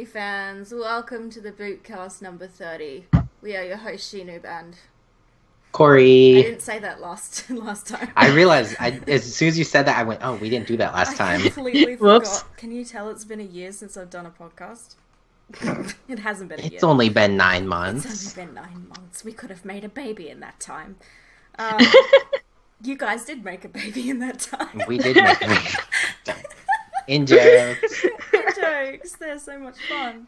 Ruby fans, welcome to the Boopcast number 30. We are your hosts, SheNoob and Cory. I didn't say that last time. I realized, as soon as you said that, I went, oh, we didn't do that last time. I completely forgot. Can you tell it's been a year since I've done a podcast? It hasn't been a year. It's only been 9 months. It's only been 9 months. We could have made a baby in that time. You guys did make a baby in that time. We did make a baby. In jokes. In jokes. They're so much fun.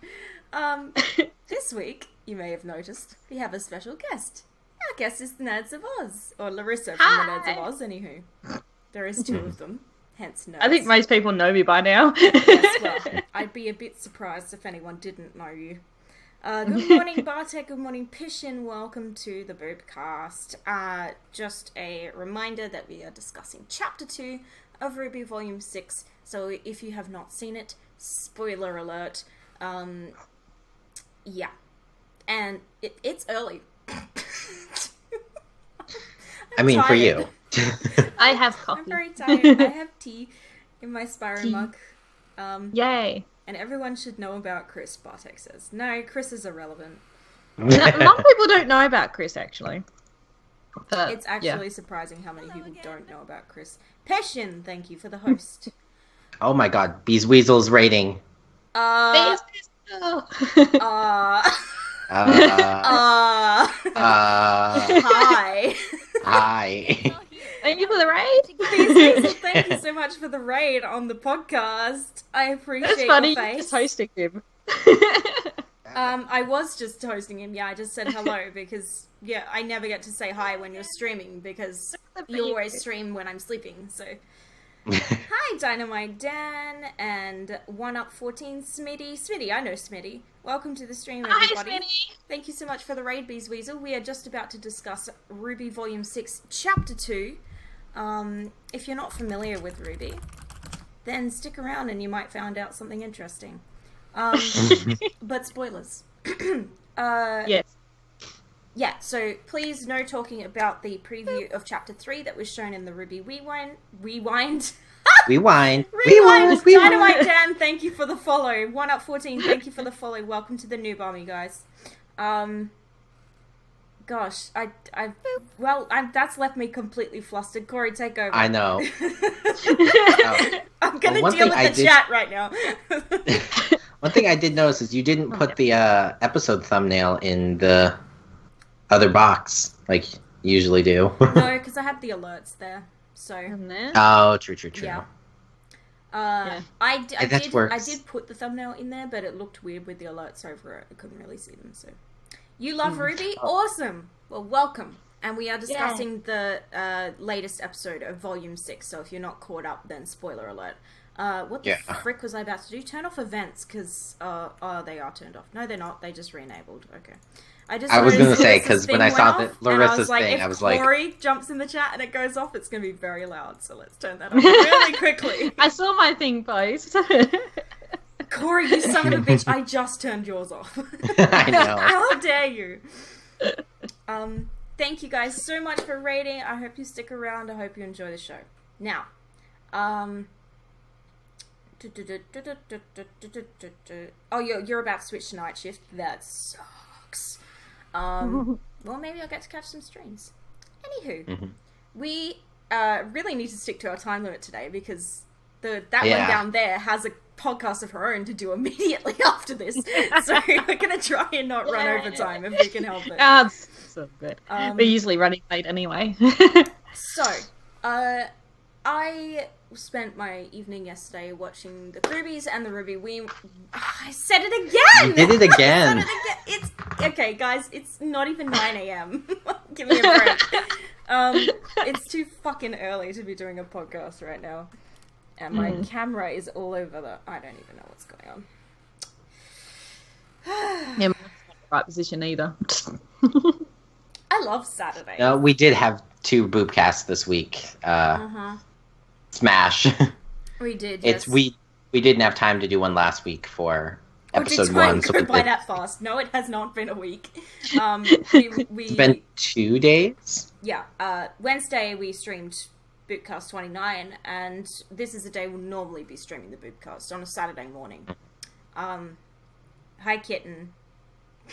This week, you may have noticed, we have a special guest. Our guest is the Nerds of Oz. Or Larissa from the Nerds of Oz, anywho. There is 2 of them. Hence Nerds. I think most people know me by now. Yes, well, I'd be a bit surprised if anyone didn't know you. Good morning, Bartek. Good morning, Pishin. Welcome to the Boopcast. Just a reminder that we are discussing Chapter 2 of Ruby Volume 6. So if you have not seen it, spoiler alert. Yeah. And it's early. I mean, tired. for you. I have coffee. I'm very tired. I have tea in my Spyro mug. Yay. And everyone should know about Chris, Bartek says. No, Chris is irrelevant. A lot of people don't know about Chris, actually. But, It's actually surprising how many people don't know about Chris. Peshin, thank you for the host. Oh my god, Bees Weasel's rating. Hi. Hi. Thank you for the raid. Thank you so much for the raid on the podcast. I appreciate That's funny. your You're face. just hosting him. I was just hosting him. Yeah, I just said hello because I never get to say hi when you're streaming because you always stream when I'm sleeping. So, hi Dynamite Dan and 1up14 Smitty. I know Smitty. Welcome to the stream, everybody. Hi, Smitty. Thank you so much for the raid, Bees Weasel. We are just about to discuss Ruby Volume 6, Chapter 2. If you're not familiar with Ruby, then stick around and you might find out something interesting. But spoilers. Yes. Yeah, so please no talking about the preview of Chapter 3 that was shown in the Ruby Rewind. Rewind. Dynamite Dan, thank you for the follow. 1up14, thank you for the follow. Welcome to the Noob Army, guys. Gosh, that's left me completely flustered. Cory, take over. I know. I'm gonna deal with the chat right now. One thing I did notice is you didn't put the episode thumbnail in the other box like you usually do. No, because I had the alerts there. So. Oh, true. Yeah. I did put the thumbnail in there, but it looked weird with the alerts over it. I couldn't really see them. So, you love Ruby? Awesome. Well, welcome. And we are discussing the latest episode of Volume 6. So if you're not caught up, then spoiler alert. What the frick was I about to do? Turn off events because they are turned off. No, they're not. They just re-enabled. Okay. I was going to say because when I saw that Larissa's thing, I was like, if Cory jumps in the chat and it goes off, it's going to be very loud. So let's turn that off really quickly. I saw my thing post. Cory, you son of a bitch! I just turned yours off. I know. How dare you? Thank you guys so much for rating. I hope you stick around. I hope you enjoy the show. Now, oh, you're about to switch to night shift. That sucks. Well, maybe I'll get to catch some streams. Anywho, we really need to stick to our time limit today because that one down there has a podcast of her own to do immediately after this. So we're going to try and not run over time if we can help it. That's so good. We're usually running late anyway. So, I spent my evening yesterday watching the Rubies and the Ruby Wii. I said it again! You did it again! It's okay, guys, it's not even 9 a.m. Give me a break. It's too fucking early to be doing a podcast right now. And my camera is all over I don't even know what's going on. Yeah, not the right position either. I love Saturdays. No, we did have 2 Boopcasts this week. Smash. We did, yes. We didn't have time to do one last week for episode 1. So go by that fast. No, it has not been a week. It's been 2 days? Yeah. Wednesday we streamed Boopcast 29, and this is the day we'll normally be streaming the Boopcast on a Saturday morning. Hi, kitten.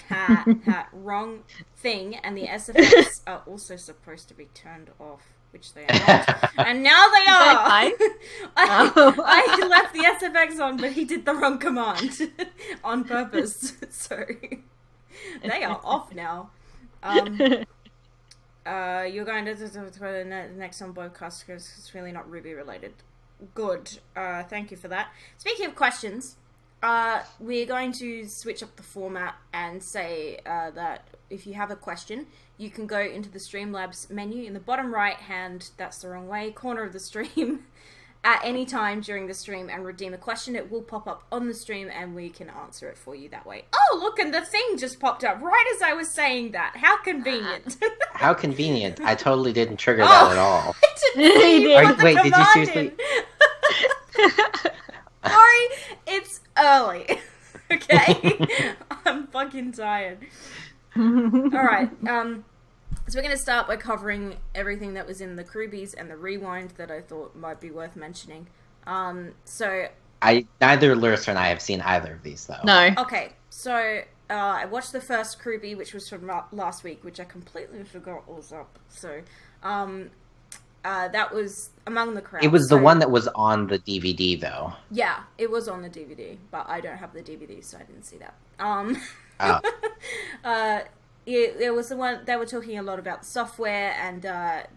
Ha, ha, wrong thing. And the SFX are also supposed to be turned off, which they are not. And now they are! I left the SFX on, but he did the wrong command. On purpose. So, they are off now. You're going to the next on Boopcast because it's really not Ruby related. Good. Thank you for that. Speaking of questions, we're going to switch up the format and say that if you have a question, you can go into the Streamlabs menu in the bottom right hand, that's the wrong way, corner of the stream at any time during the stream and redeem a question. It will pop up on the stream and we can answer it for you that way. Oh, look, and the thing just popped up right as I was saying that. How convenient. How convenient. I totally didn't trigger that at all. Wait, did you seriously... Sorry, it's early. Okay? I'm fucking tired. Alright, so we're going to start by covering everything that was in the Krubies and the Rewind that I thought might be worth mentioning. Neither Larissa and I have seen either of these, though. No. Okay, so I watched the first Krubie, which was from last week, which I completely forgot was up. So, that was among the crowd. It was the one that was on the DVD, though. Yeah, it was on the DVD, but I don't have the DVD, so I didn't see that. It was the one, they were talking a lot about the software, and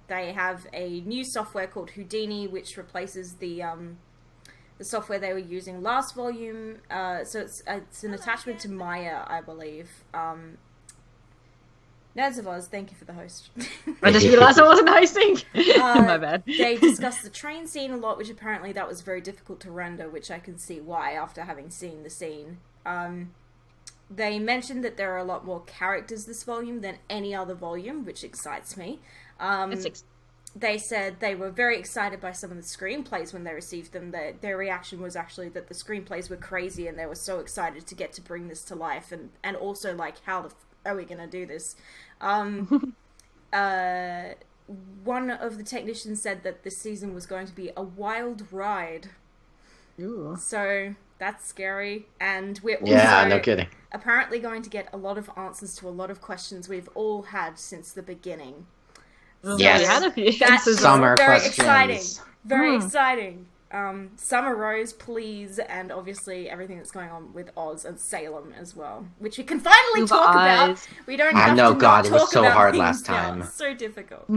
they have a new software called Houdini, which replaces the software they were using last volume. So it's an attachment to Maya, I believe. Nerds of Oz, thank you for the host. I just realised I wasn't hosting. My bad. They discussed the train scene a lot, which apparently that was very difficult to render, which I can see why after having seen the scene. They mentioned that there are a lot more characters this volume than any other volume, which excites me. They said they were very excited by some of the screenplays when they received them. Their reaction was actually that the screenplays were crazy and they were so excited to get to bring this to life, and also like, how are we going to do this? One of the technicians said that this season was going to be a wild ride. Ooh. So that's scary, and we're also no kidding. apparently going to get a lot of answers to a lot of questions we've all had since the beginning. Yes, we had a few that's summer very questions. exciting. Very exciting. Summer Rose, please, and obviously everything that's going on with Oz and Salem as well, which we can finally talk about. We don't have to God, it was so hard last now. time. So difficult.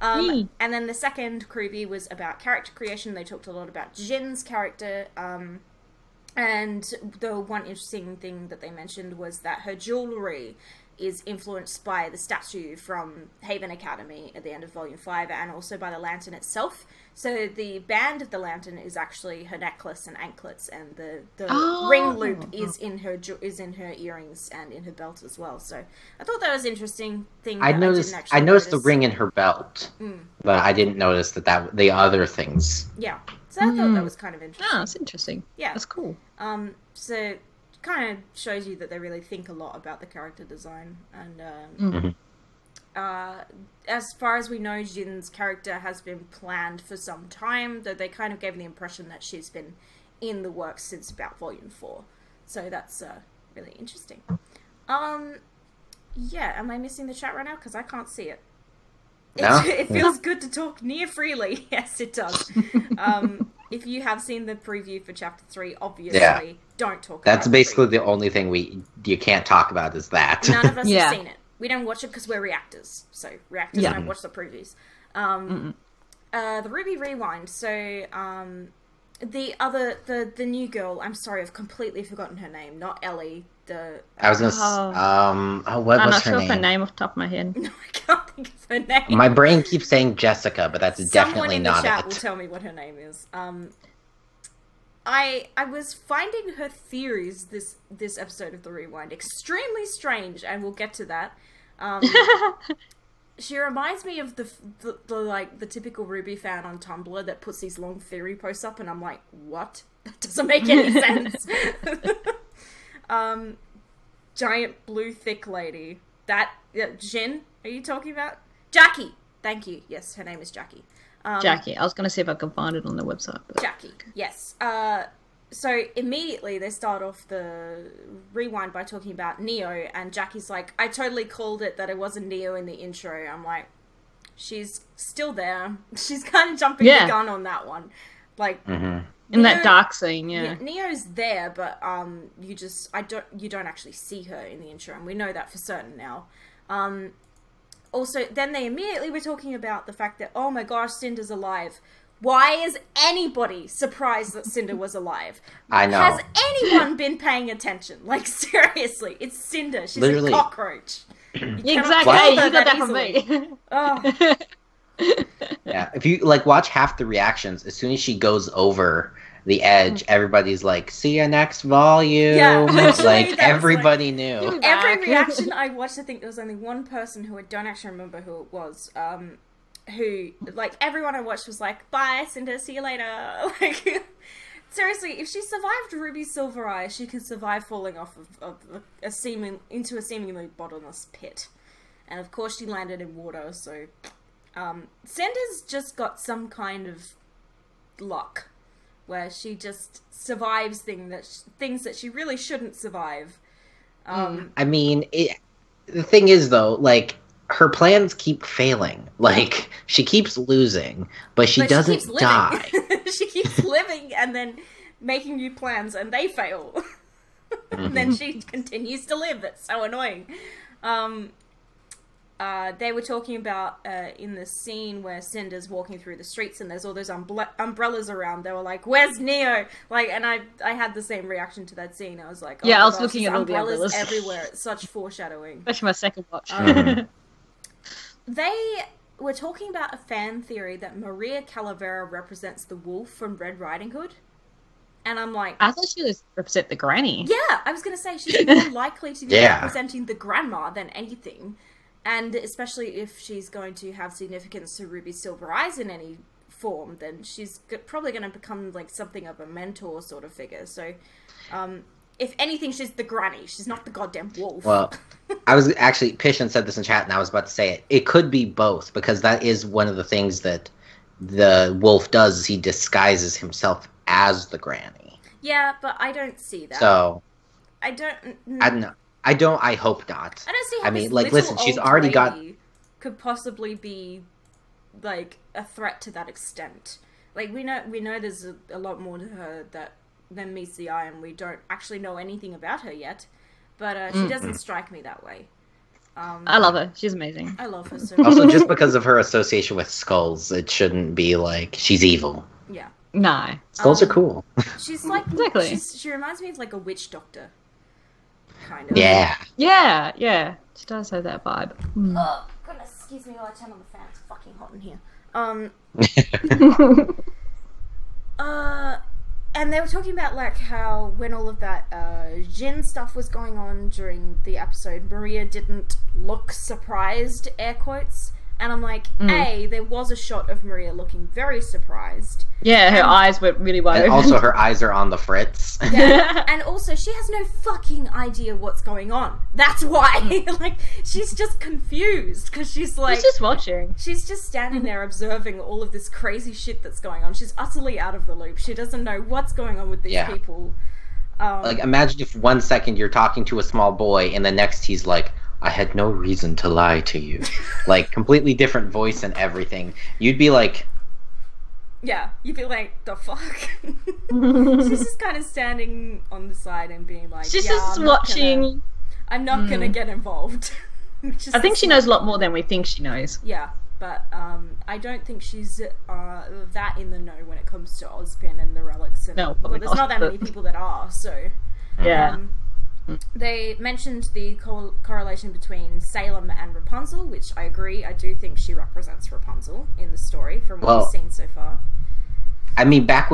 And then the second Krubie was about character creation. They talked a lot about Jin's character, and the one interesting thing that they mentioned was that her jewellery is influenced by the statue from Haven Academy at the end of Volume 5, and also by the lantern itself. So the band of the lantern is actually her necklace and anklets, and the ring loop is in her earrings and in her belt as well. So I thought that was an interesting thing. I noticed the ring in her belt, but I didn't notice that the other things. Yeah, so I thought that was kind of interesting. Oh, that's interesting. Yeah, that's cool. So kind of shows you that they really think a lot about the character design, and as far as we know, Jin's character has been planned for some time, though they kind of gave the impression that she's been in the works since about Volume 4. So that's really interesting. Yeah, am I missing the chat right now? Because I can't see it. No? It feels good to talk near freely. Yes, it does. If you have seen the preview for Chapter 3, obviously, don't talk about it. That's basically the only thing you can't talk about is that. None of us have seen it. We don't watch it because we're reactors. So, reactors don't watch the previews. The Ruby Rewind. So, the new girl, I'm sorry, I've completely forgotten her name. Not Ellie. I was gonna what was her name? I'm not sure of her name off the top of my head. No, I can't think of her name. My brain keeps saying Jessica, but that's definitely not it. Someone in the chat will tell me what her name is. I was finding her theories this episode of The Rewind extremely strange, and we'll get to that. She reminds me of the typical Ruby fan on Tumblr that puts these long theory posts up, and I'm like, what? That doesn't make any sense. Giant blue thick lady. Jin? Are you talking about? Jackie! Thank you. Yes, her name is Jackie. Jackie. I was going to see if I could find it on the website. But... Jackie, yes. So immediately they start off the rewind by talking about Neo, and Jackie's like, I totally called it that it wasn't Neo in the intro. I'm like, she's still there. She's kind of jumping the gun on that one. Like, in that dark scene, Neo's there, but you don't actually see her in the intro, and we know that for certain now. Also, then they immediately were talking about the fact that, oh my gosh, Cinder's alive. Why is anybody surprised that Cinder was alive? I know. Has anyone been paying attention? Like, seriously, it's Cinder. She's literally a cockroach. Exactly. Hey, you got that from me. Oh. Yeah, if you like watch half the reactions, as soon as she goes over the edge, everybody's like, "See you next volume." Yeah, like everybody knew. Every reaction I watched, I think there was only one person who I don't actually remember who it was. Who, like, everyone I watched was like, "Bye, Cinder, see you later." Like, seriously, if she survived Ruby's Silver Eye, she could survive falling off of into a seemingly bottomless pit. And of course, she landed in water. So, Cinder's just got some kind of luck where she just survives things that she really shouldn't survive. I mean, the thing is though, like, her plans keep failing. Like, she keeps losing, but she doesn't die. She keeps living and then making new plans, and they fail. And then she continues to live. It's so annoying. They were talking about in the scene where Cinder's walking through the streets and there's all those umbrellas around. They were like, "Where's Neo?" Like, and I had the same reaction to that scene. I was like, "Oh, I was looking at all the umbrellas everywhere." It's such foreshadowing. That's my second watch. They were talking about a fan theory that Maria Calavera represents the wolf from Red Riding Hood. And I'm like... I thought she was represent the granny. Yeah, I was going to say, she's more likely to be representing the grandma than anything. And especially if she's going to have significance to Ruby Silver Eyes in any form, then she's probably going to become like something of a mentor sort of figure. So, if anything, she's the granny. She's not the goddamn wolf. Well, I was actually, Pishan said this in chat, and I was about to say it. It could be both, because that is one of the things that the wolf does, is he disguises himself as the granny. Yeah, but I don't see that. So, I don't know. I hope not. I don't see how listen, she's already got... could possibly be, like, a threat to that extent. Like, we know there's a lot more to her than meets the eye, and we don't actually know anything about her yet. But she doesn't strike me that way. I love her. She's amazing. I love her so much. Also, just because of her association with skulls, it shouldn't be like she's evil. Yeah. No. Skulls are cool. She's like... Exactly. She reminds me of, like, a witch doctor. Kind of. Yeah. Yeah. She does have that vibe. Oh, goodness, excuse me while I turn on the fan. It's fucking hot in here. And they were talking about, like, how when all of that Jin stuff was going on during the episode, Maria didn't look surprised, air quotes. And I'm like, there was a shot of Maria looking very surprised. Yeah, her eyes were really wide open. And also her eyes are on the fritz. Yeah, and also she has no fucking idea what's going on. That's why. Like, she's just confused, because she's like... She's just watching. She's just standing there observing all of this crazy shit that's going on. She's utterly out of the loop. She doesn't know what's going on with these people. Like, imagine if 1 second you're talking to a small boy, and the next he's like, "I had no reason to lie to you." Like, completely different voice and everything. You'd be like... Yeah, you'd be like, the fuck? She's just kind of standing on the side and being like, she's just watching. I'm not gonna get involved. I think she knows a lot more than we think she knows. Yeah, but I don't think she's that in the know when it comes to Ozpin and the relics. And, no, well, there's not that many people that are, so... Yeah. They mentioned the correlation between Salem and Rapunzel, which I agree. I do think she represents Rapunzel in the story from what we've seen so far. I mean, back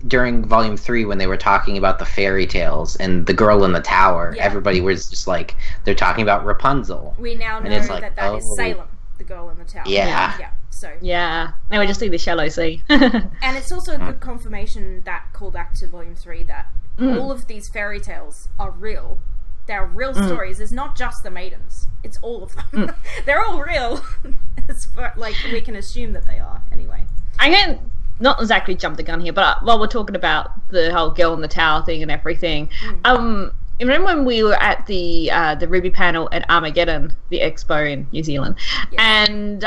during Volume 3, when they were talking about the fairy tales and the girl in the tower, everybody was just like, they're talking about Rapunzel. We now know that is Salem, the girl in the tower. Yeah. So. Yeah. Now we just see the shallow sea. And it's also a good confirmation, that callback to Volume 3, that all of these fairy tales are real. They're real stories. It's not just the maidens. It's all of them. They're all real. It's like, we can assume that they are, anyway. not exactly jump the gun here, but while we're talking about the whole girl in the tower thing and everything, you remember when we were at the Ruby panel at Armageddon, the expo in New Zealand, and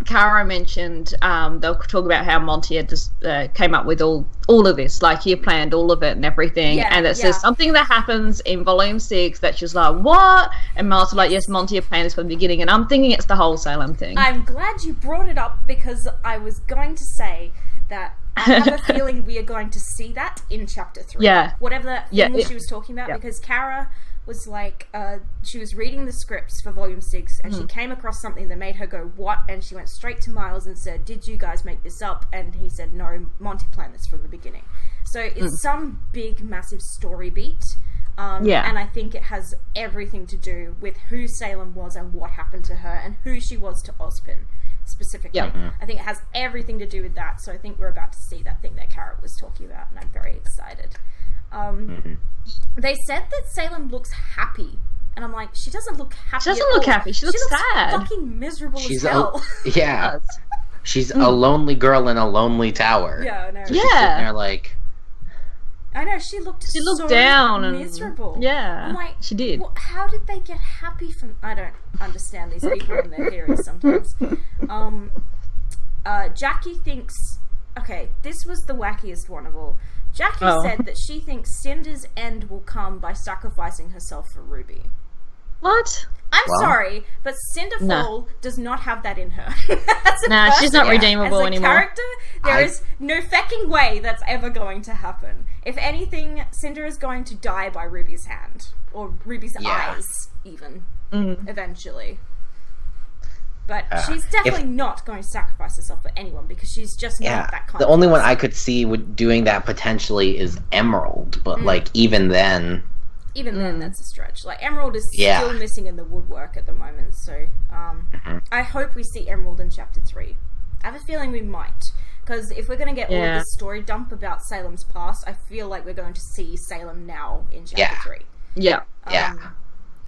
Kara mentioned they'll talk about how Monty had just came up with all of this, like he planned all of it and everything, and it says something that happens in Volume 6 that she's like, what? And Martha's like, yes, Monty had planned this from the beginning, and I'm thinking it's the whole Salem thing. I'm glad you brought it up because I was going to say that I have a feeling we are going to see that in Chapter 3. Yeah. Whatever that thing she was talking about, because Kara was like, she was reading the scripts for Volume 6, and she came across something that made her go, what? And she went straight to Miles and said, did you guys make this up? And he said, no, Monty planned this from the beginning. So it's some big, massive story beat. And I think it has everything to do with who Salem was and what happened to her and who she was to Ozpin specifically. I think it has everything to do with that, so I think we're about to see that thing that Kara was talking about, and I'm very excited. They said that Salem looks happy, and I'm like, she doesn't look happy. She doesn't look happy. She looks sad. Fucking miserable as hell. She's a lonely girl in a lonely tower. Yeah, I know. So she's sitting there like, I know, she looked so down and miserable. Yeah, I'm like, she did. Well, how did they get happy from... I don't understand these people and their theories sometimes. Jackie thinks... Okay, this was the wackiest one of all. Jackie said that she thinks Cinder's end will come by sacrificing herself for Ruby. What? I'm sorry, but Cinderfall does not have that in her. She's not redeemable anymore. As a character, there is no fucking way that's ever going to happen. If anything, Cinder is going to die by Ruby's hand. Or Ruby's eyes, even. Eventually. But she's definitely not going to sacrifice herself for anyone, because she's just not that kind of person. The only one I could see doing that potentially is Emerald, but like even then... Even then, that's a stretch. Like, Emerald is still missing in the woodwork at the moment, so I hope we see Emerald in Chapter 3. I have a feeling we might, because if we're going to get all of this story dump about Salem's past, I feel like we're going to see Salem now in Chapter 3. Yeah.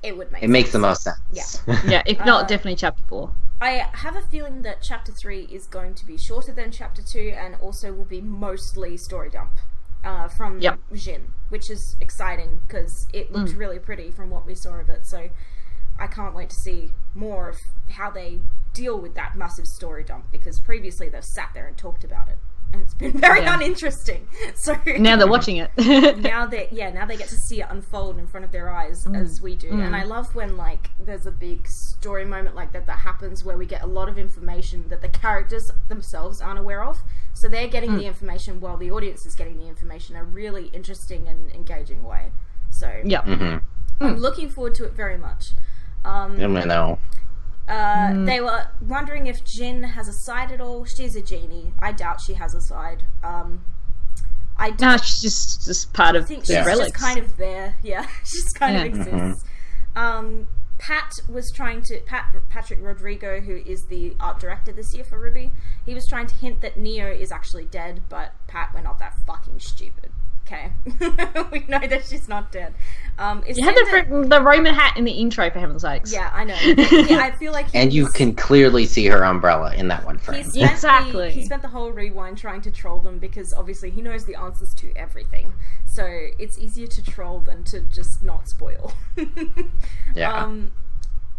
It would make sense. It makes the most sense. Yeah, if not, definitely Chapter 4. I have a feeling that Chapter 3 is going to be shorter than Chapter 2, and also will be mostly story dump from Jin, which is exciting because it looks really pretty from what we saw of it. So I can't wait to see more of how they deal with that massive story dump, because previously they've sat there and talked about it, and it's been very uninteresting. So now they're watching it. now they get to see it unfold in front of their eyes as we do. And I love when like there's a big story moment like that happens where we get a lot of information that the characters themselves aren't aware of. So they're getting the information while the audience is getting the information in a really interesting and engaging way. So I'm looking forward to it very much. They were wondering if Jin has a side at all. She's a genie. I doubt she has a side. No, she's just part of the relics. She's just kind of there. Yeah, she just kind of exists. Patrick Rodrigo, who is the art director this year for Ruby, he was trying to hint that Neo is actually dead, but Pat, we're not that fucking stupid. Okay. We know that she's not dead. You had the Roman hat in the intro, for heaven's sakes. Yeah, I know. I feel like and you can clearly see her umbrella in that one frame. Exactly. He spent the whole rewind trying to troll them, because obviously he knows the answers to everything. So it's easier to troll than to just not spoil.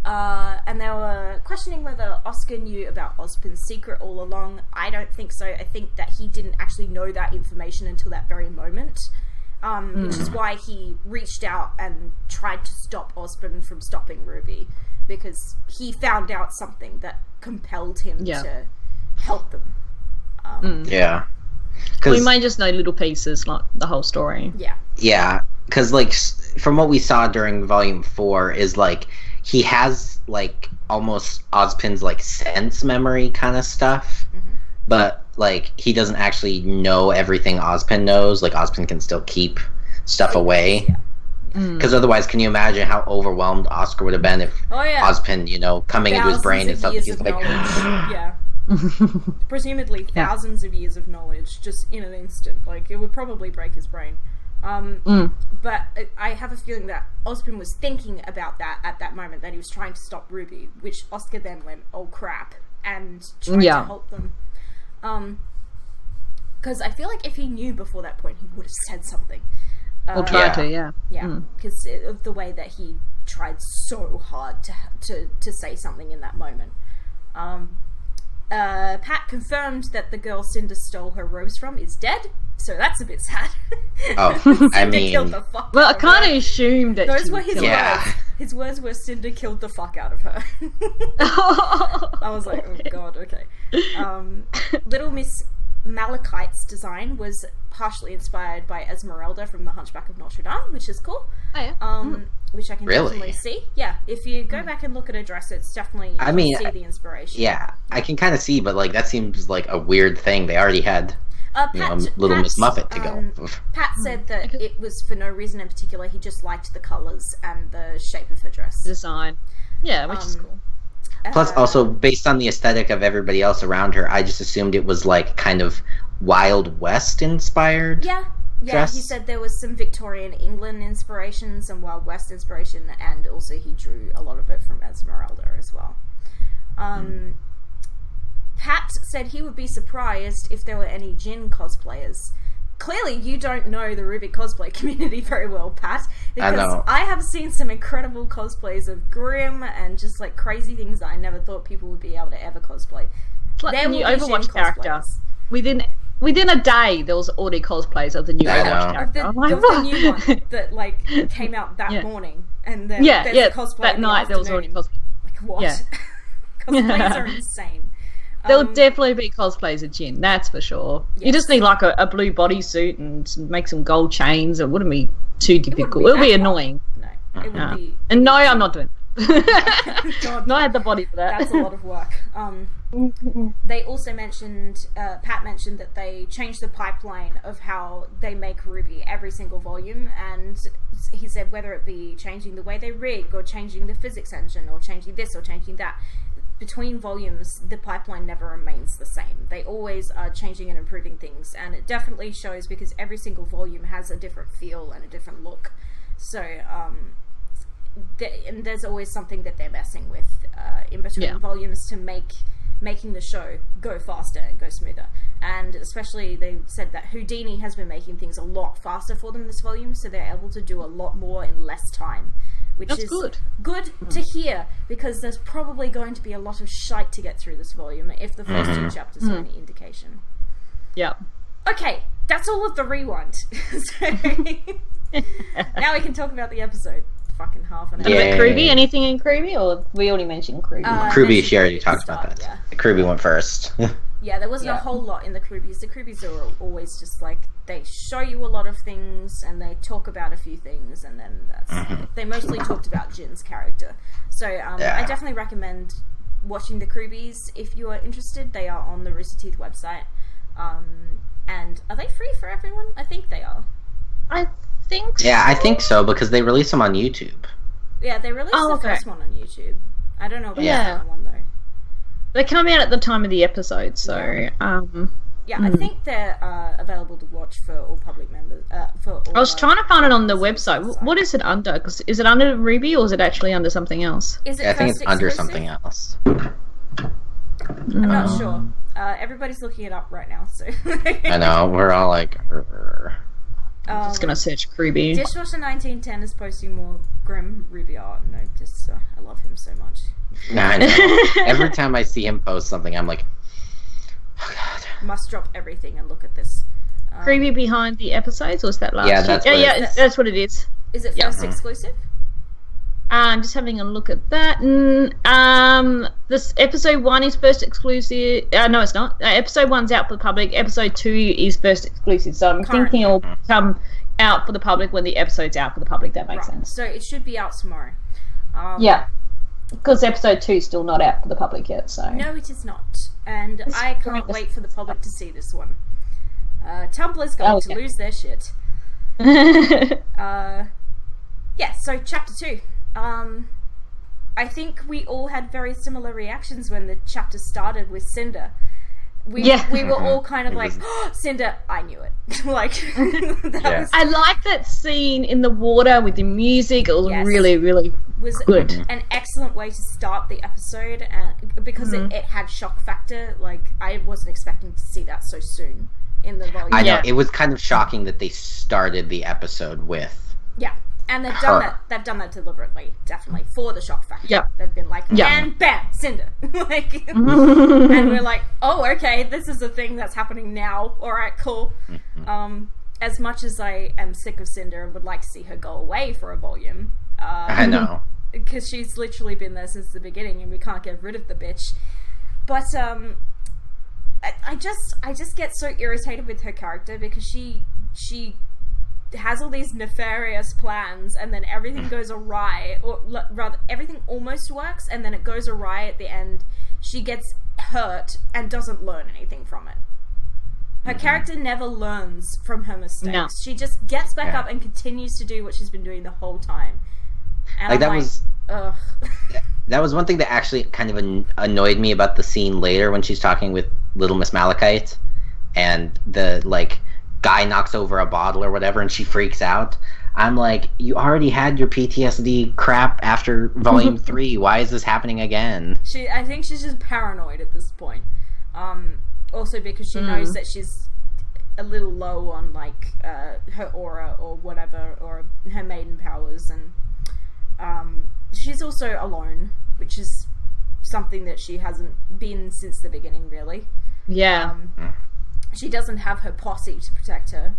And they were questioning whether Oscar knew about Ozpin's secret all along. I don't think so. I think that he didn't actually know that information until that very moment, which is why he reached out and tried to stop Ozpin from stopping Ruby, because he found out something that compelled him to help them. We might just know little pieces, not the whole story. Yeah, because like from what we saw during Volume 4 is like he has like almost Ozpin's like sense memory kind of stuff, but like he doesn't actually know everything Ozpin knows. Like Ozpin can still keep stuff away. Because otherwise, can you imagine how overwhelmed Oscar would have been if Ozpin, coming into his brain and stuff? He's like, presumably thousands of years of knowledge just in an instant. Like, it would probably break his brain. But I have a feeling that Ozpin was thinking about that at that moment, that he was trying to stop Ruby, which Oscar then went, oh crap, and tried to help them. Because I feel like if he knew before that point, he would have said something. Or tried to, yeah. Yeah, because of the way that he tried so hard to say something in that moment. Pat confirmed that the girl Cinder stole her robes from is dead, so that's a bit sad. Oh, I mean... killed the fuck well, out I kind of assumed that those were his words. His words were, Cinder killed the fuck out of her. I was like, oh god, okay. Little Miss Malachite's design was partially inspired by Esmeralda from The Hunchback of Notre Dame, which is cool. Oh, yeah. Which I can definitely see. Yeah, if you go back and look at her dress, it's definitely you see the inspiration. Yeah, I can kind of see, but like that seems like a weird thing. They already had Little Miss Muffet to go. Pat said that it was for no reason in particular. He just liked the colours and the shape of her dress. Design. Yeah, which is cool. Plus, also, based on the aesthetic of everybody else around her, I just assumed it was like kind of Wild West inspired. Yeah, dress. He said there was some Victorian England inspiration, some Wild West inspiration, and also he drew a lot of it from Esmeralda as well. Pat said he would be surprised if there were any Jinn cosplayers. Clearly, you don't know the RWBY cosplay community very well, Pat, because I have seen some incredible cosplays of Grimm and just like crazy things that I never thought people would be able to ever cosplay. It's like the new Overwatch character. Within a day, there was already cosplays of the new Overwatch character. Of the new one that like came out that morning, and then cosplay that night there was already cosplay. Like what? Yeah. Cosplays are insane. There'll definitely be cosplays of Jinn, that's for sure. Yes. You just need like a blue bodysuit and make some gold chains. It wouldn't be too difficult. It'll be annoying. No, it would be. And no, I'm not doing it. God, no, I had the body for that. That's a lot of work. They also mentioned, Pat mentioned that they changed the pipeline of how they make RWBY every single volume, and he said whether it be changing the way they rig, or changing the physics engine, or changing this, or changing that, between volumes, the pipeline never remains the same. They always are changing and improving things, and it definitely shows because every single volume has a different feel and a different look. So, and there's always something that they're messing with in between volumes to making the show go faster and go smoother. And especially they said that Houdini has been making things a lot faster for them this volume, so they're able to do a lot more in less time. Which is good to hear, because there's probably going to be a lot of shite to get through this volume if the first two chapters are any indication. Yeah. Okay, that's all of the rewind. So now we can talk about the episode. Fucking half an hour. About Kruby? Anything in Kruby, or we already mentioned Kruby? Kruby, she already talked about that. Yeah. Kruby went first. Yeah, there wasn't a whole lot in the Krubies. The Krubies are always just like, they show you a lot of things and they talk about a few things, and then that's they mostly talked about Jin's character. So I definitely recommend watching the Krubies if you are interested. They are on the Rooster Teeth website. And are they free for everyone? I think they are. I think so. Yeah, I think so, because they release them on YouTube. Yeah, they released the first one on YouTube. I don't know about the second one, though. They come out at the time of the episode, so... I think they're available to watch for all public members. I was trying to find it on the website. What is it under? 'Cause is it under RWBY, or is it actually under something else? Is it I think it's under something else. I'm not sure. Everybody's looking it up right now, so... I know, we're all like... I'm just gonna search Kruby. Dishwasher 1910 is posting more Grimm RWBY art, and I love him so much. Nah, I know. Every time I see him post something, I'm like, oh god. Must drop everything and look at this. Kruby behind the episodes, or was that last year? That's what it is. Is it first exclusive? I'm just having a look at that. This episode 1 is first exclusive. No, it's not. Episode 1's out for the public. Episode 2 is first exclusive. So I'm thinking it'll come out for the public when the episode's out for the public. That makes sense. So it should be out tomorrow. Because episode 2 is still not out for the public yet. So no, it is not. And I can't wait for the public to see this one. Tumblr's going to lose their shit. So chapter 2. I think we all had very similar reactions when the chapter started with Cinder. We were all kind of like, oh, Cinder, I knew it. Like, was... I like that scene in the water with the music. It was really, really good. An excellent way to start the episode, because it had shock factor. Like, I wasn't expecting to see that so soon in the volume. I know, it was kind of shocking that they started the episode with... Yeah, and they've done that deliberately, definitely, for the shock factor. Yeah. They've been like, and bam, Cinder. Like, and we're like, oh, okay, this is a thing that's happening now. Alright, cool. As much as I am sick of Cinder and would like to see her go away for a volume... I know. Because she's literally been there since the beginning and we can't get rid of the bitch. But, I just get so irritated with her character because she has all these nefarious plans and then everything goes awry, or rather everything almost works and then it goes awry at the end. She gets hurt and doesn't learn anything from it. Her character never learns from her mistakes. No. She just gets back up and continues to do what she's been doing the whole time. And ugh. That was one thing that actually kind of annoyed me about the scene later when she's talking with Little Miss Malachite and the, like, guy knocks over a bottle or whatever and she freaks out. I'm like, you already had your PTSD crap after Volume 3. Why is this happening again? I think she's just paranoid at this point. Also because she knows that she's a little low on, like, her aura or whatever, or her maiden powers, and she's also alone, which is something that she hasn't been since the beginning, really. Yeah. She doesn't have her posse to protect her.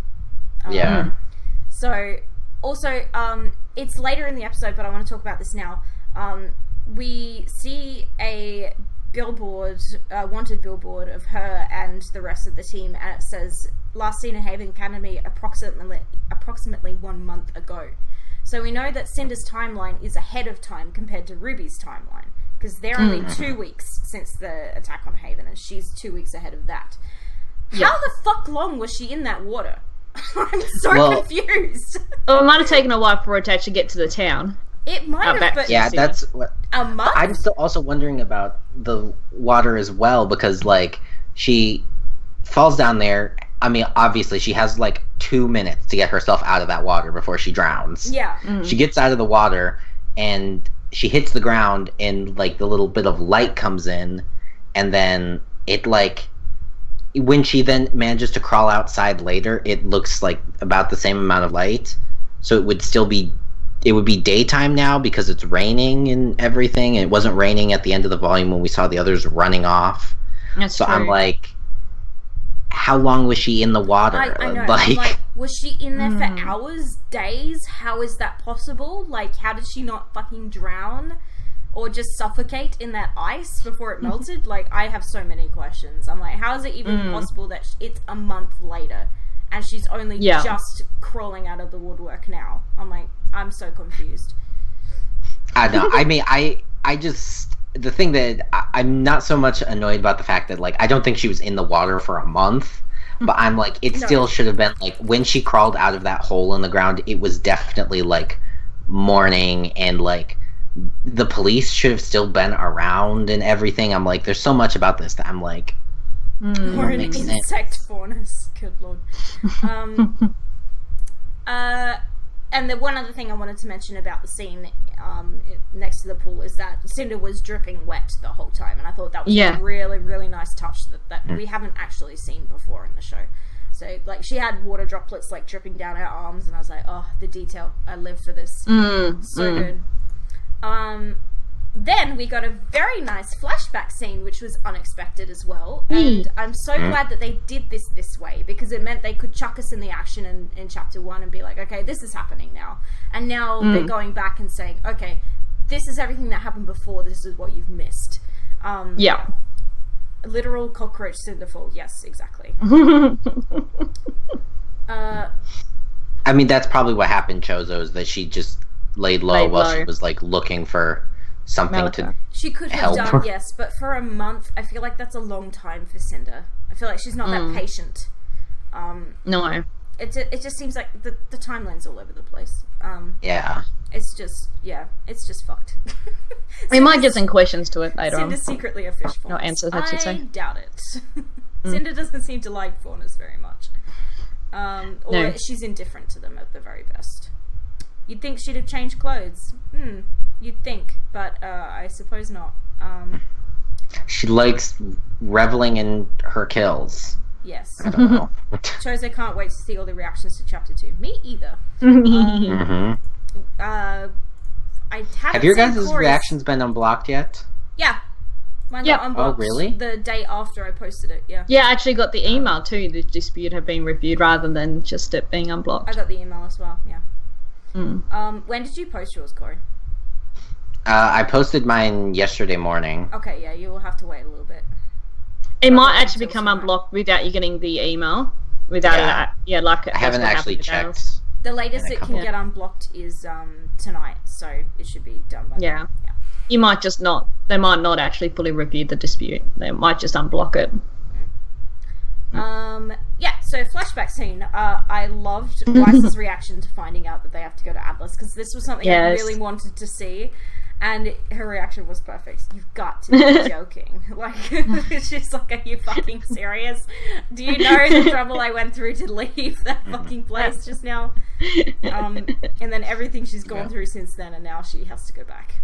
So, also, it's later in the episode, but I want to talk about this now. We see a billboard, wanted billboard of her and the rest of the team, and it says, last seen at Haven Academy approximately 1 month ago. So we know that Cinder's timeline is ahead of time compared to Ruby's timeline, because they're only 2 weeks since the attack on Haven, and she's 2 weeks ahead of that. How the fuck long was she in that water? I'm so confused. Well, it might have taken a while for her to actually get to the town. It might have, but... Yeah, that's what... A month? I'm still also wondering about the water as well, because, like, she falls down there... I mean, obviously, she has, like, 2 minutes to get herself out of that water before she drowns. Yeah. She gets out of the water, and she hits the ground, and, like, the little bit of light comes in, and then it, like... When she then manages to crawl outside later, it looks like about the same amount of light. So it would still be... It would be daytime now because it's raining and everything, and it wasn't raining at the end of the volume when we saw the others running off. That's so true. I'm like... How long was she in the water? I know. Like, was she in there for hours, days? How is that possible? Like, how did she not fucking drown? Or just suffocate in that ice before it melted? Like, I have so many questions. I'm like, how is it even possible that it's a month later and she's only just crawling out of the woodwork now? I'm like, I'm so confused. I know. I mean, I just... The thing that I'm not so much annoyed about the fact that, like, I don't think she was in the water for a month, but I'm like, it still should have been, like, when she crawled out of that hole in the ground, it was definitely, like, morning, and, like, the police should have still been around and everything. I'm like, there's so much about this that I'm like... Or an insect faunus. Good lord. And the one other thing I wanted to mention about the scene next to the pool is that Cinder was dripping wet the whole time, and I thought that was a really, really nice touch that we haven't actually seen before in the show. So, like, she had water droplets, like, dripping down her arms, and I was like, oh, the detail. I live for this. So good. Then we got a very nice flashback scene, which was unexpected as well. And I'm so glad that they did this way, because it meant they could chuck us in the action in chapter 1 and be like, okay, this is happening now. And now they're going back and saying, okay, this is everything that happened before, this is what you've missed. Literal cockroach Cinderfall, yes, exactly. I mean, that's probably what happened, Chozo, is that she just laid low while she was, like, looking for something to she could have done, yes, but for a month, I feel like that's a long time for Cinder. I feel like she's not that patient. No. It just seems like the timeline's all over the place. It's just fucked. We might get some questions to it later Cinder's on. secretly a fish faunus. No answers, I should say. I doubt it. Cinder doesn't seem to like faunus very much. Or she's indifferent to them at the very best. You'd think she'd have changed clothes. You'd think, but I suppose not. She likes reveling in her kills. Yes. I don't know. Shows I can't wait to see all the reactions to Chapter 2. Me either. Have your guys' reactions been unblocked yet? Yeah. Mine got unblocked really? the day after I posted it, yeah. Yeah, I actually got the email too, the dispute had been reviewed rather than just it being unblocked. I got the email as well, yeah. When did you post yours, Cory? I posted mine yesterday morning. Okay, yeah, you will have to wait a little bit. It might actually become unblocked without you getting the email. Without I haven't actually checked. The latest it can get unblocked is tonight, so it should be done by then. Yeah. You might just not. They might not actually fully review the dispute. They might just unblock it. Yeah. So flashback scene. I loved Weiss's reaction to finding out that they have to go to Atlas, because this was something I really wanted to see, and her reaction was perfect. You've got to be joking. Like, she's like, "Are you fucking serious? Do you know the trouble I went through to leave that fucking place just now?" And then everything she's gone through since then, and now she has to go back.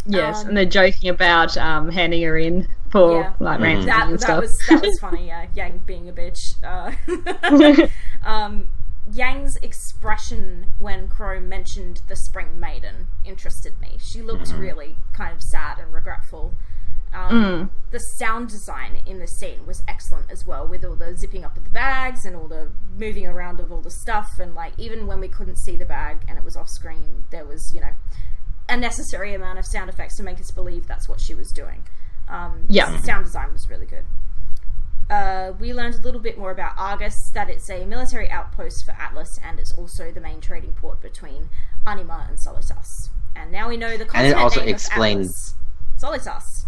Yes, and they're joking about handing her in for like ransom and stuff. That was funny. Yang being a bitch. Yang's expression when Crow mentioned the Spring Maiden interested me. She looked really kind of sad and regretful. The sound design in the scene was excellent as well, with all the zipping up of the bags and all the moving around of all the stuff, and like even when we couldn't see the bag and it was off screen, there was, you know, a necessary amount of sound effects to make us believe that's what she was doing. The sound design was really good. We learned a little bit more about Argus, that it's a military outpost for Atlas, and it's also the main trading port between Anima and Solitas. And now we know the continent and it also name explains of Atlas. Solitas.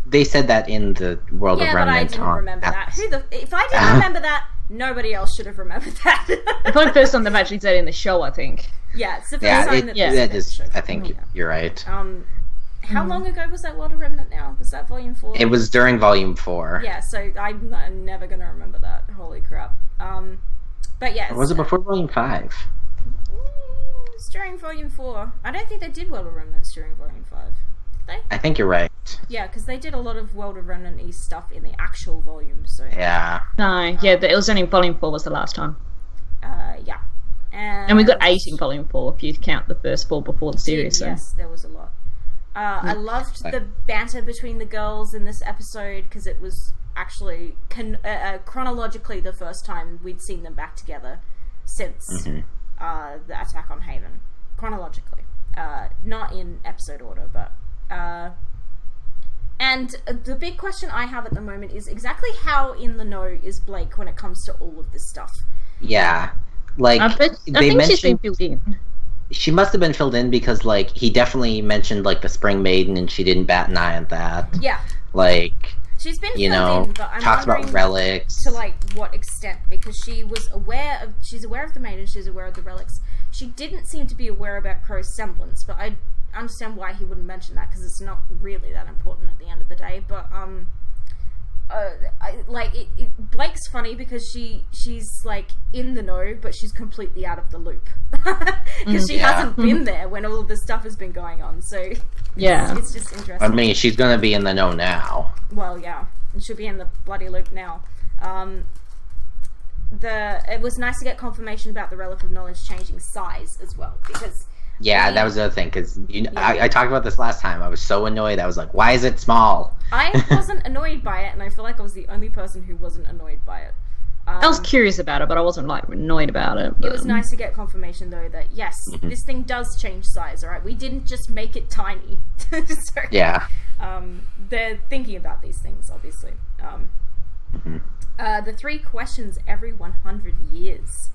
They said that in the World of Remnant. Yeah, but I didn't remember that. If I didn't remember that, nobody else should have remembered that. It's the first time they've actually said it in the show, I think. Yeah, it's the first time that is. I think you're right. How long ago was that World of Remnant now? Was that Volume 4? It was during Volume 4. Yeah, so I'm never going to remember that. Holy crap. But yeah. Or was it before Volume 5? It was during Volume 4. I don't think they did World of Remnants during Volume 5. Did they? I think you're right. Yeah, because they did a lot of World of Remnant-y stuff in the actual volume, so... Yeah. No, it was only Volume 4 was the last time. Yeah. And we got 8 in Volume 4, if you count the first 4 before the series. Yes, there was a lot. I loved the banter between the girls in this episode, because it was actually chronologically the first time we'd seen them back together since the attack on Haven. Chronologically. Not in episode order, but... and the big question I have at the moment is exactly how in the know is Blake when it comes to all of this stuff? Yeah. Like, I think she's been filled in. She must have been filled in because, like, he definitely mentioned, like, the Spring Maiden and she didn't bat an eye at that. Yeah. Like, she's been filled in, but I'm talks about relics. To, like, what extent? Because she's aware of the Maiden, she's aware of the relics. She didn't seem to be aware about Crow's semblance, but I understand why he wouldn't mention that, because it's not really that important at the end of the day. But Blake's funny because she's like in the know, but she's completely out of the loop because she hasn't been there when all of this stuff has been going on. So it's just interesting. I mean, she's gonna be in the know now. Well, yeah, and she'll be in the bloody loop now. It was nice to get confirmation about the Relic of Knowledge changing size as well, because that was the other thing, because I talked about this last time. I was so annoyed. I was like, why is it small? I wasn't annoyed by it, and I feel like I was the only person who wasn't annoyed by it. I was curious about it, but I wasn't like annoyed about it. It was nice to get confirmation, though, that yes, this thing does change size, alright? We didn't just make it tiny. They're thinking about these things, obviously. The 3 questions every 100 years.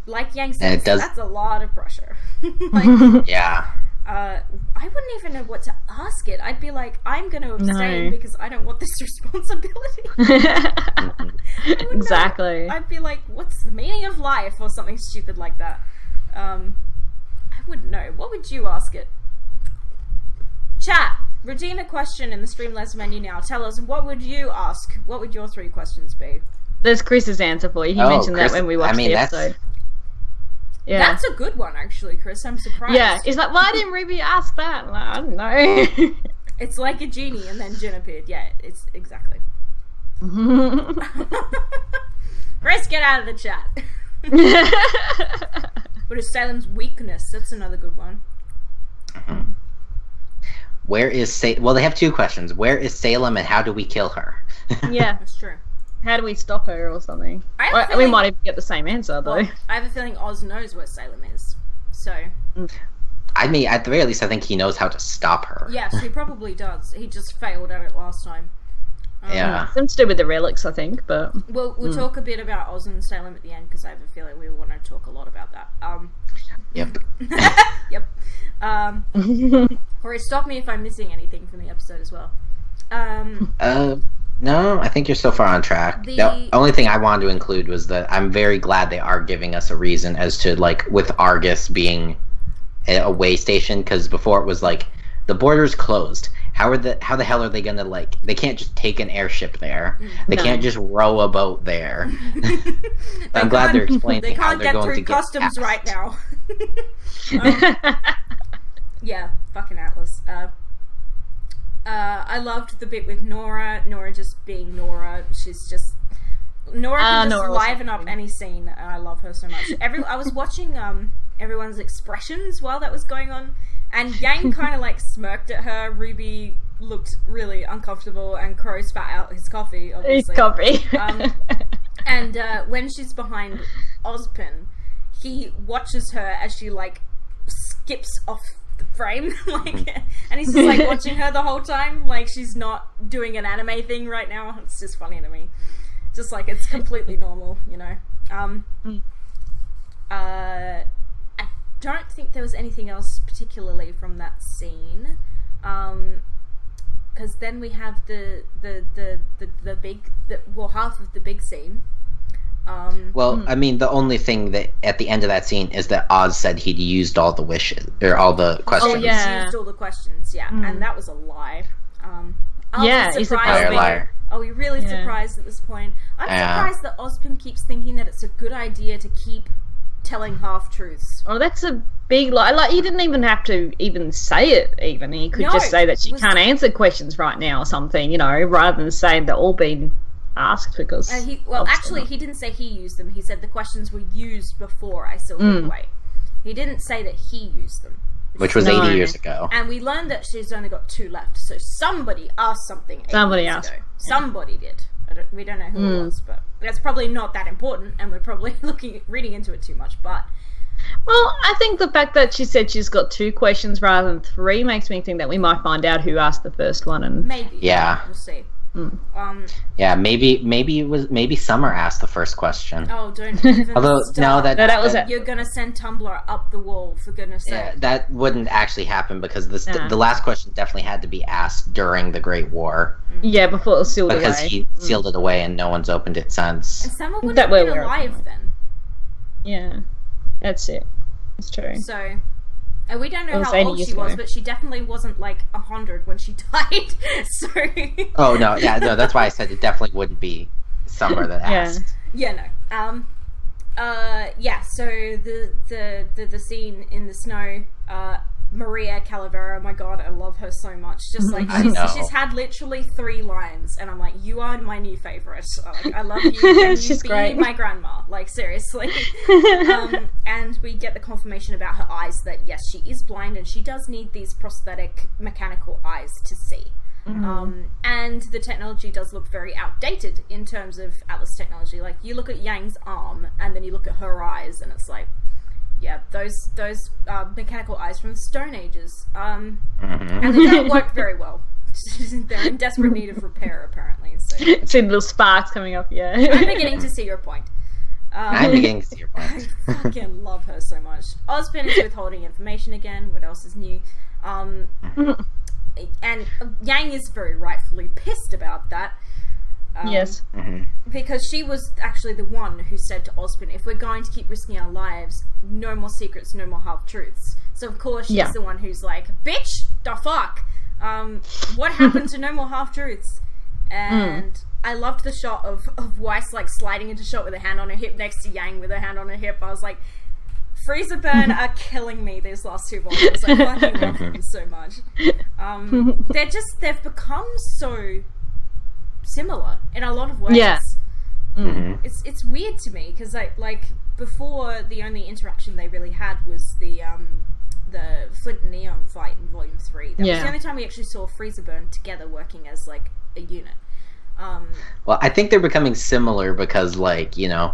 Like Yang says, that's a lot of pressure. I wouldn't even know what to ask it. I'd be like, I'm going to abstain because I don't want this responsibility. Exactly. I'd be like, what's the meaning of life, or something stupid like that. I wouldn't know. What would you ask it? Chat, redeem a question in the Streamlabs menu now. Tell us, what would you ask? What would your 3 questions be? There's Chris's answer for you. He mentioned that when we watched the episode. Yeah. That's a good one, actually, Chris. I'm surprised. Yeah, he's like, why didn't Ruby ask that? Like, I don't know. It's like a genie and then Jin appeared. Yeah, it's exactly. Grace, get out of the chat. What is Salem's weakness? That's another good one. Where is Well, they have two questions. Where is Salem and how do we kill her? Yeah, that's true. How do we stop her or something? We might even get the same answer, though. Well, I have a feeling Oz knows where Salem is. So... I mean, at the very least, I think he knows how to stop her. Yes, he probably does. He just failed at it last time. Yeah. Something to do with the relics, I think, but... We'll talk a bit about Oz and Salem at the end, because I have a feeling we want to talk a lot about that. Yep. Yep. Cory, stop me if I'm missing anything from the episode as well. No, I think you're so far on track. The only thing I wanted to include was that I'm very glad they are giving us a reason as to, like, with Argus being a way station, because before it was like, the border's closed. How the hell are they gonna, like, they can't just take an airship there. They can't just row a boat there. I'm glad they're explaining how they're going to get customs right now. Yeah, fucking Atlas. I loved the bit with Nora just being Nora. She's just... Nora can just liven up any scene, and I love her so much. I was watching everyone's expressions while that was going on, and Yang kind of like smirked at her. Ruby looked really uncomfortable, and Crow spat out his coffee, obviously. His coffee. And when she's behind Ozpin, he watches her as she like skips off the frame, like, and he's just like watching her the whole time, like she's not doing an anime thing right now. It's just funny to me, just like it's completely normal, you know. I don't think there was anything else particularly from that scene, because then we have the half of the big scene. I mean, the only thing that at the end of that scene is that Oz said he'd used all the wishes or all the questions. Oh, yeah, he used all the questions. Yeah, and that was a lie. He's a liar. Are we really surprised at this point? I'm surprised that Ozpin keeps thinking that it's a good idea to keep telling half-truths. Oh, that's a big lie. Like, he didn't even have to even say it, even. He could just say that she can't answer questions right now or something, you know, rather than saying they're all being asked because... he didn't say he used them. He said the questions were used before I sealed them away. He didn't say that he used them. Which was 80 years ago. And we learned that she's only got 2 left, so somebody asked something 80 years ago. Somebody did. We don't know who it was, but that's probably not that important, and we're probably reading into it too much, but... Well, I think the fact that she said she's got 2 questions rather than 3 makes me think that we might find out who asked the first one. And maybe. Yeah. We'll see. Maybe Summer asked the first question. Oh, don't even Although, start. That was it. You're gonna send Tumblr up the wall, for goodness sake. Yeah, that wouldn't actually happen because the last question definitely had to be asked during the Great War. Yeah, before it was sealed away. Because he sealed it away and no one's opened it since. And Summer wouldn't have been alive then. Yeah, that's it. It's true. So... And we don't know how old she was, but she definitely wasn't like 100 when she died. So. Oh no! Yeah, no. That's why I said it definitely wouldn't be Summer that asked. Yeah, no. So the scene in the snow. Maria Calavera, my god, I love her so much. Just like she's had literally 3 lines, and I'm like, you are my new favorite. I love you. Can She's you great. Be my grandma, like seriously. And we get the confirmation about her eyes that yes, she is blind, and she does need these prosthetic mechanical eyes to see. And the technology does look very outdated in terms of Atlas technology. Like you look at Yang's arm, and then you look at her eyes, and it's like. Yeah, those mechanical eyes from the Stone Ages. And they don't work very well. They're in desperate need of repair, apparently. So. See little sparks coming up, yeah. I'm beginning to see your point. I'm beginning to see your point. I fucking love her so much. Ozpin is withholding information again. What else is new? And Yang is very rightfully pissed about that. Yes. Because she was actually the one who said to Ozpin, if we're going to keep risking our lives, no more secrets, no more half-truths. So of course she's the one who's like, bitch, the fuck? What happened to no more half-truths? And I loved the shot of Weiss like sliding into shot with her hand on her hip next to Yang with her hand on her hip. I was like, Freezer Burn are killing me these last 2 volumes. I fucking love them so much. They've become so similar in a lot of ways. Yeah. It's weird to me because like before, the only interaction they really had was the Flint and Neon fight in Volume 3. That was the only time we actually saw Freezer Burn together working as like a unit. Well, I think they're becoming similar because, like, you know,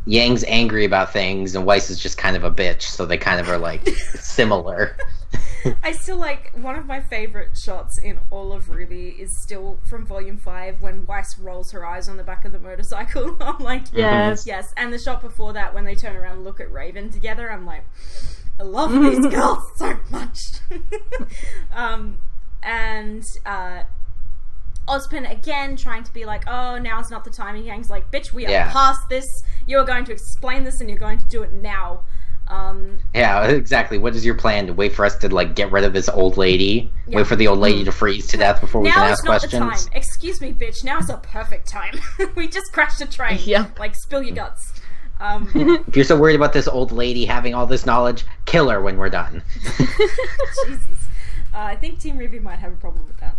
Yang's angry about things and Weiss is just kind of a bitch, so they kind of are like similar. I still like, one of my favorite shots in all of RWBY is still from Volume 5 when Weiss rolls her eyes on the back of the motorcycle. I'm like, yes. And the shot before that when they turn around and look at Raven together, I'm like, I love these girls so much. Ozpin again trying to be like, oh, now's not the time. And Yang's like, bitch, we are past this. You're going to explain this and you're going to do it now. Yeah, exactly. What is your plan? To wait for us to, like, get rid of this old lady? Yeah. Wait for the old lady to freeze to death before we can ask questions? Now is not the time. Excuse me, bitch. Now's a perfect time. We just crashed a train. Like, spill your guts. If you're so worried about this old lady having all this knowledge, kill her when we're done. Jesus. I think Team RWBY might have a problem with that.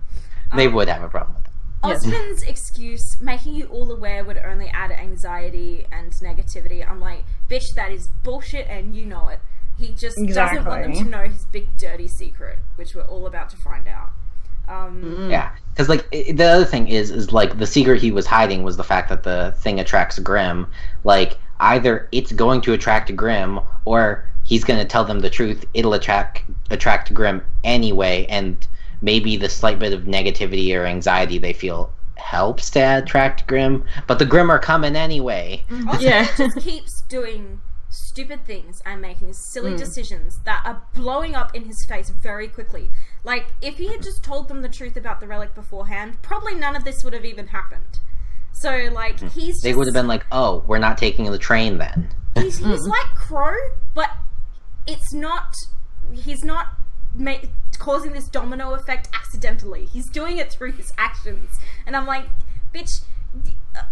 They would have a problem with that. Ozpin's excuse, making you all aware, would only add anxiety and negativity. I'm like, bitch, that is bullshit and you know it. He just doesn't want them to know his big dirty secret, which we're all about to find out. Yeah, because, like, the other thing is like, the secret he was hiding was the fact that the thing attracts Grimm. Like, either it's going to attract Grimm, or he's going to tell them the truth. It'll attract Grimm anyway, and maybe the slight bit of negativity or anxiety they feel helps to attract Grimm, but the Grimm are coming anyway. Also, he just keeps doing stupid things and making silly decisions that are blowing up in his face very quickly. Like, if he had just told them the truth about the relic beforehand, probably none of this would have even happened. So, like, They would have been like, oh, we're not taking the train then. He's like Crow, but it's not... He's not... causing this domino effect accidentally. He's doing it through his actions. And I'm like, bitch,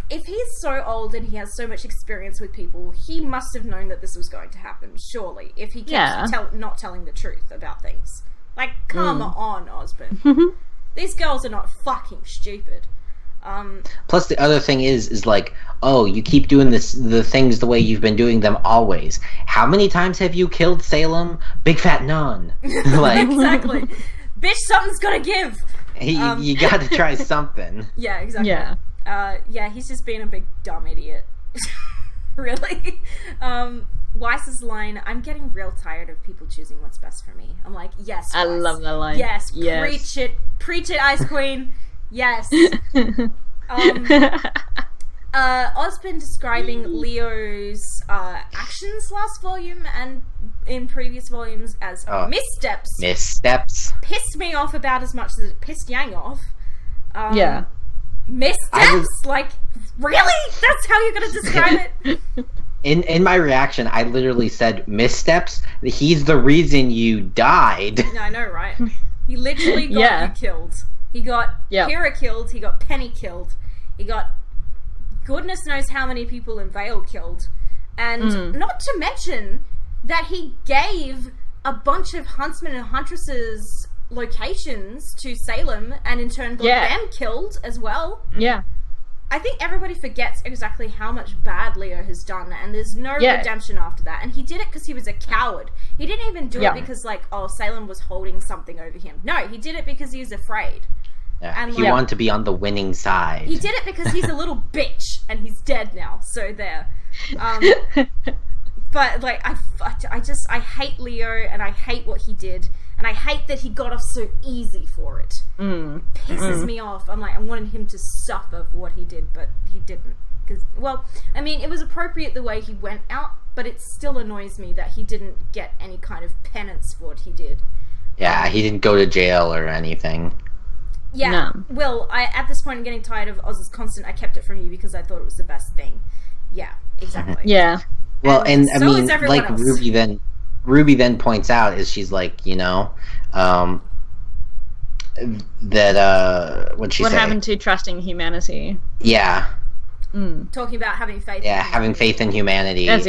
if he's so old and he has so much experience with people, he must have known that this was going to happen, surely, if he kept not telling the truth about things. Like, come on, Ozpin. These girls are not fucking stupid. Plus, the other thing is like, oh, you keep doing the things the way you've been doing them always. How many times have you killed Salem? Big fat none. Like, exactly. Bitch, something's gotta give. You gotta try something. Yeah, exactly. Yeah, he's just being a big dumb idiot. Really. Weiss's line, I'm getting real tired of people choosing what's best for me. I'm like, yes, Weiss. I love that line. Yes, preach it, Ice Queen. Yes. Ozpin describing Leo's actions last volume and in previous volumes as missteps. Missteps. Pissed me off about as much as it pissed Yang off. Missteps? Like, really? That's how you're going to describe it? In my reaction, I literally said, missteps? He's the reason you died. I know, right? He literally got you killed. He got Kira killed, he got Penny killed, he got goodness knows how many people in Vale killed. And not to mention that he gave a bunch of huntsmen and huntresses locations to Salem and in turn got them killed as well. Yeah. I think everybody forgets exactly how much bad Leo has done, and there's no redemption after that. And he did it because he was a coward. He didn't even do it because, like, oh, Salem was holding something over him. No, he did it because he was afraid. Yeah, and he wanted to be on the winning side. He did it because he's a little bitch, and he's dead now, so there. But, like, I hate Leo, and I hate what he did, and I hate that he got off so easy for it. Pisses me off. I'm like, I wanted him to suffer for what he did, but he didn't. Because, well, I mean, it was appropriate the way he went out, but it still annoys me that he didn't get any kind of penance for what he did. Yeah, he didn't go to jail or anything. Yeah, no. Well, at this point I'm getting tired of Oz's constant, I kept it from you because I thought it was the best thing. Yeah, exactly. Yeah. Well, and I mean, like else. Ruby then points out is she's like, you know, that what'd she say? What happened to trusting humanity? Yeah. Talking about having faith. Yeah, having faith in humanity and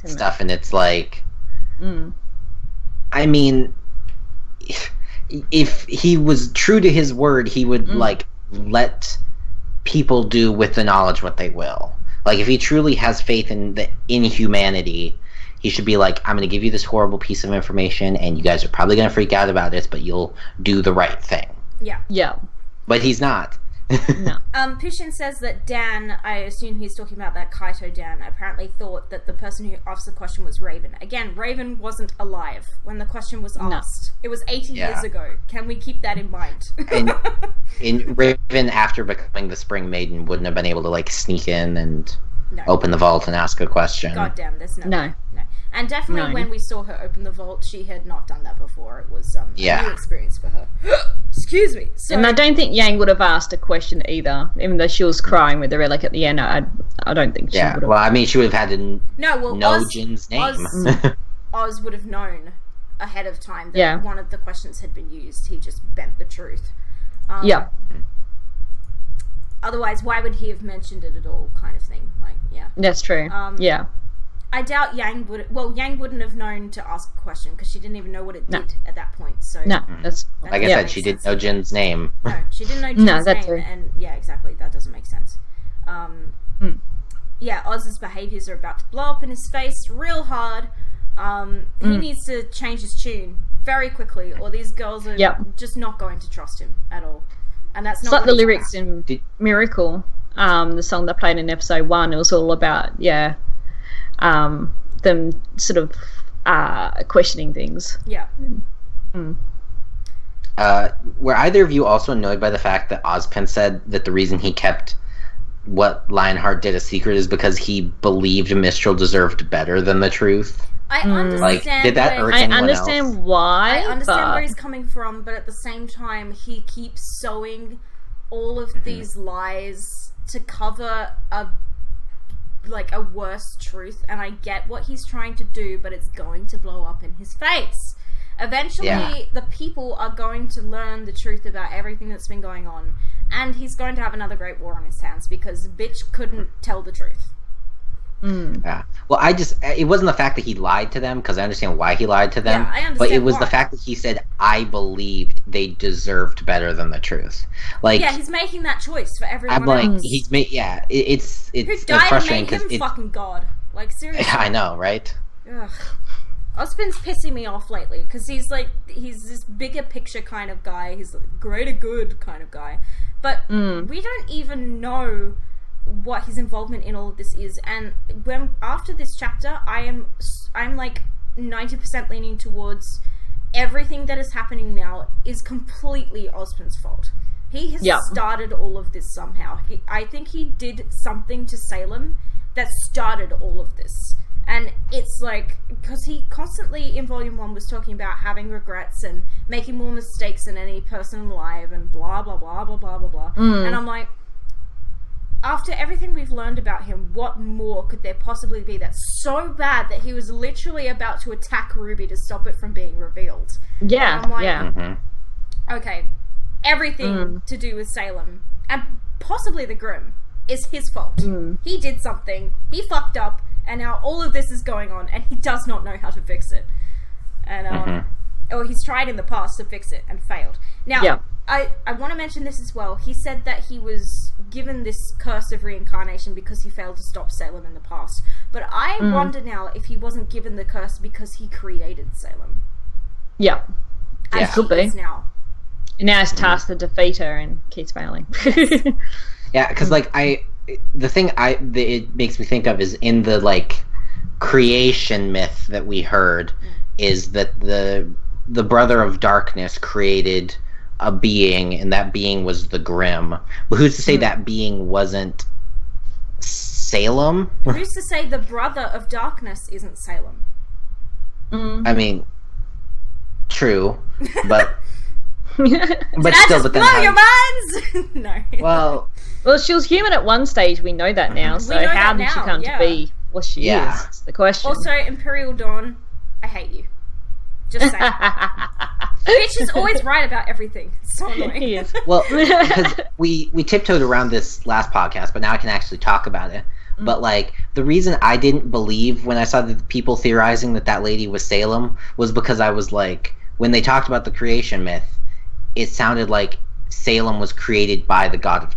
stuff, and it's like, I mean, if he was true to his word, he would like let people do with the knowledge what they will. Like, if he truly has faith in humanity, he should be like, I'm going to give you this horrible piece of information, and you guys are probably going to freak out about it, but you'll do the right thing. Yeah. Yeah. But he's not. No. Pishin says that Dan, I assume he's talking about that Kaito Dan, apparently thought that the person who asked the question was Raven. Again, Raven wasn't alive when the question was asked. No. It was 80 years ago. Can we keep that in mind? And Raven, after becoming the Spring Maiden, wouldn't have been able to, like, sneak in and open the vault and ask a question. God damn, there's no. And definitely when we saw her open the vault, she had not done that before. It was a new experience for her. Excuse me. So, and I don't think Yang would have asked a question either, even though she was crying with the relic at the end. I don't think she would have. Well, I mean, she would have had to know Oz, Jin's name. Oz would have known ahead of time that one of the questions had been used. He just bent the truth. Otherwise, why would he have mentioned it at all, kind of thing? Like, that's true. I doubt Yang would. Well, Yang wouldn't have known to ask a question because she didn't even know what it did at that point. So that's like I said, she didn't know Jin's name. No, she didn't know Jin's name, and exactly, that doesn't make sense. Oz's behaviors are about to blow up in his face real hard. He needs to change his tune very quickly, or these girls are just not going to trust him at all. And that's not like the lyrics in Miracle, the song they played in episode 1. It was all about them sort of questioning things. Were either of you also annoyed by the fact that Ozpin said that the reason he kept what Lionheart did a secret is because he believed Mistral deserved better than the truth? I understand. Like, did that irk anyone understand else? why. I understand where he's coming from, but at the same time, he keeps sowing all of these lies to cover a worse truth, and I get what he's trying to do, but it's going to blow up in his face. Eventually, the people are going to learn the truth about everything that's been going on, and he's going to have another great war on his hands because bitch couldn't tell the truth. Yeah. Well, it wasn't the fact that he lied to them, because I understand why he lied to them. Yeah, I understand but it was why. the fact that he said, I believed they deserved better than the truth. Like, he's making that choice for everyone I'm like, else. he's made, it's Who died frustrating and made him fucking God. Like, seriously. I know, right? Ugh. Ozpin's pissing me off lately, because he's this bigger picture kind of guy. He's a greater good kind of guy. But we don't even know what his involvement in all of this is, and after this chapter, I'm like 90% leaning towards everything that is happening now is completely Ozpin's fault. He has started all of this somehow. I think he did something to Salem that started all of this, and it's like, because he constantly in Volume 1 was talking about having regrets and making more mistakes than any person alive and blah blah blah blah blah blah blah, and I'm like, after everything we've learned about him, what more could there possibly be that's so bad that he was literally about to attack Ruby to stop it from being revealed? Yeah, and I'm like, okay, everything to do with Salem, and possibly the Grimm, is his fault. He did something, he fucked up, and now all of this is going on, and he does not know how to fix it. And, or he's tried in the past to fix it and failed. Now, I want to mention this as well. He said that he was given this curse of reincarnation because he failed to stop Salem in the past. But I wonder now if he wasn't given the curse because he created Salem. Yeah. As could be. Now. And now he's tasked to defeat her and keeps failing. Yeah, because the thing that it makes me think of is in the creation myth that we heard is that the brother of darkness created a being, and that being was the Grimm. But who's to say that being wasn't Salem? Who's to say the brother of darkness isn't Salem? I mean, true, but but still, blow your minds? No. Well, she was human at one stage. We know that now. So how did she come to be what she is? That's the question. Also, Imperial Dawn, I hate you. Just saying. Bitch is always right about everything. It's so annoying. He is. Well, because we tiptoed around this last podcast, but now I can actually talk about it. But, like, the reason I didn't believe when I saw the people theorizing that lady was Salem was because I was like, when they talked about the creation myth, it sounded like Salem was created by the god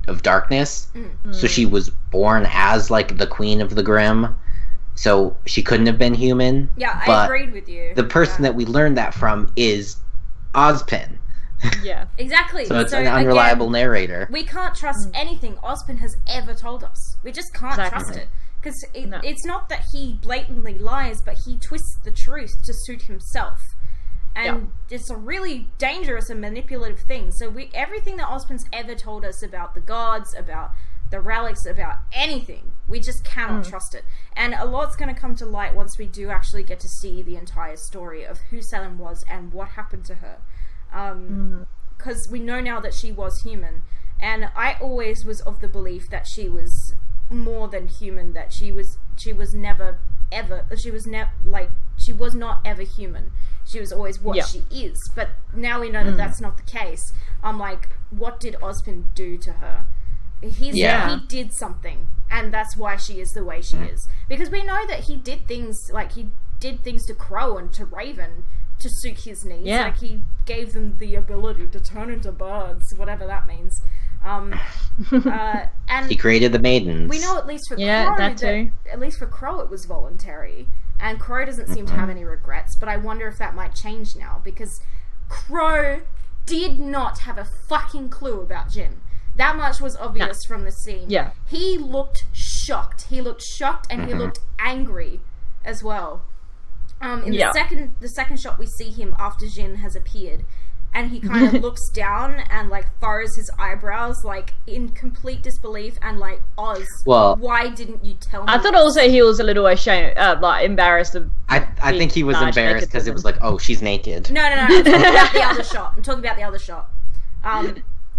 of darkness. So she was born as, like, the queen of the Grimm. So she couldn't have been human. Yeah, I agreed with you. The person that we learned that from is Ozpin. Yeah, exactly. So it's an unreliable narrator. We can't trust anything Ozpin has ever told us. We just can't trust it. Because it's not that he blatantly lies, but he twists the truth to suit himself. And it's a really dangerous and manipulative thing. So everything that Ozpin's ever told us about the gods, about the relics, about anything, we just cannot trust it. And a lot's going to come to light once we do actually get to see the entire story of who Salem was and what happened to her. Because we know now that she was human, and I always was of the belief that she was more than human, that she was not ever human. She was always what she is. But now we know that that's not the case. I'm like, what did Ozpin do to her? He did something, and that's why she is the way she is. Because we know that he did things to Crow and to Raven to suit his needs. Yeah. Like, he gave them the ability to turn into birds, whatever that means. And he created the maidens. We know at least for Crow that too. At least for Crow it was voluntary, and Crow doesn't seem to have any regrets. But I wonder if that might change now, because Crow did not have a fucking clue about Jin. That much was obvious from the scene. Yeah. He looked shocked. He looked shocked, and he looked angry as well. In the second shot, we see him after Jin has appeared, and he kind of looks down and, like, furrows his eyebrows, like, in complete disbelief, and, like, Oz, why didn't you tell me? I thought also he was a little ashamed, like, embarrassed of. I think he was embarrassed because it was like, oh, she's naked. No. I'm talking about the other shot.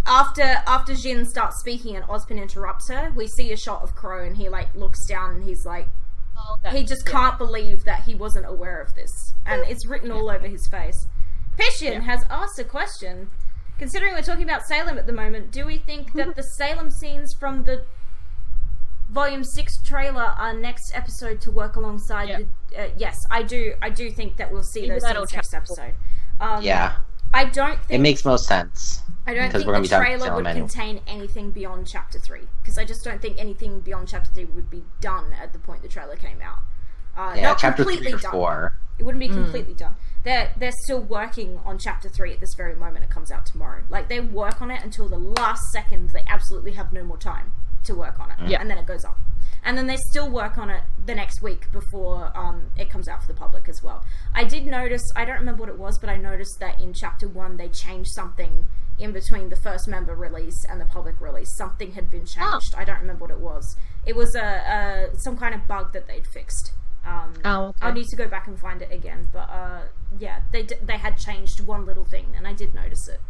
After Jin starts speaking and Ozpin interrupts her, we see a shot of Crow, and he, like, looks down and he's like, he just can't believe that he wasn't aware of this, and it's written all over his face. Pishian has asked a question. Considering we're talking about Salem at the moment, do we think that the Salem scenes from the Volume 6 trailer are next episode to work alongside the... yes, I do think that we'll see those scenes next episode. I don't think... It makes most sense. I don't think the trailer would contain anything beyond Chapter 3. Because I just don't think anything beyond Chapter 3 would be done at the point the trailer came out. Not Chapter completely 3 or done. 4. It wouldn't be completely done. They're still working on Chapter 3 at this very moment. It comes out tomorrow. Like, they work on it until the last second. They absolutely have no more time to work on it. And then it goes up. And then they still work on it the next week before it comes out for the public as well. I did notice, I don't remember what it was, but I noticed that in Chapter 1 they changed something in between the first member release and the public release. Something had been changed. I don't remember what it was. It was some kind of bug that they'd fixed. Okay. I'll need to go back and find it again, but they had changed one little thing, and I did notice it.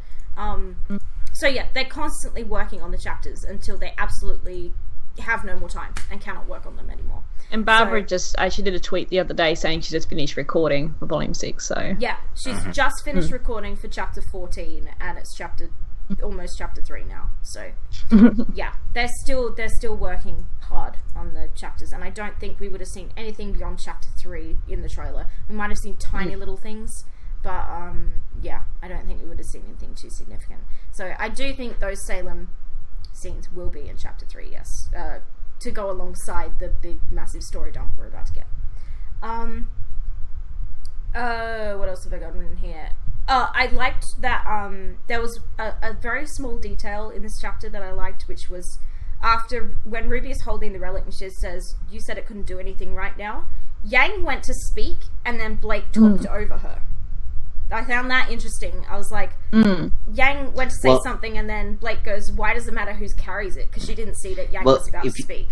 So yeah, they're constantly working on the chapters until they absolutely have no more time and cannot work on them anymore. And Barbara she did a tweet the other day saying she just finished recording for Volume 6, so... Yeah, she's just finished recording for Chapter 14, and it's almost Chapter 3 now, so... yeah, they're still working hard on the chapters, and I don't think we would have seen anything beyond Chapter 3 in the trailer. We might have seen tiny little things, but, I don't think we would have seen anything too significant. So I do think those Salem scenes will be in Chapter 3, yes, to go alongside the big, massive story dump we're about to get. What else have I got in here? I liked that there was a very small detail in this chapter that I liked, which was when Ruby is holding the relic and she says, "You said it couldn't do anything right now." Yang went to speak, and then Blake talked over her. I found that interesting. I was like, Yang went to say something, and then Blake goes, "Why does it matter who carries it?" Because she didn't see that Yang was about to speak.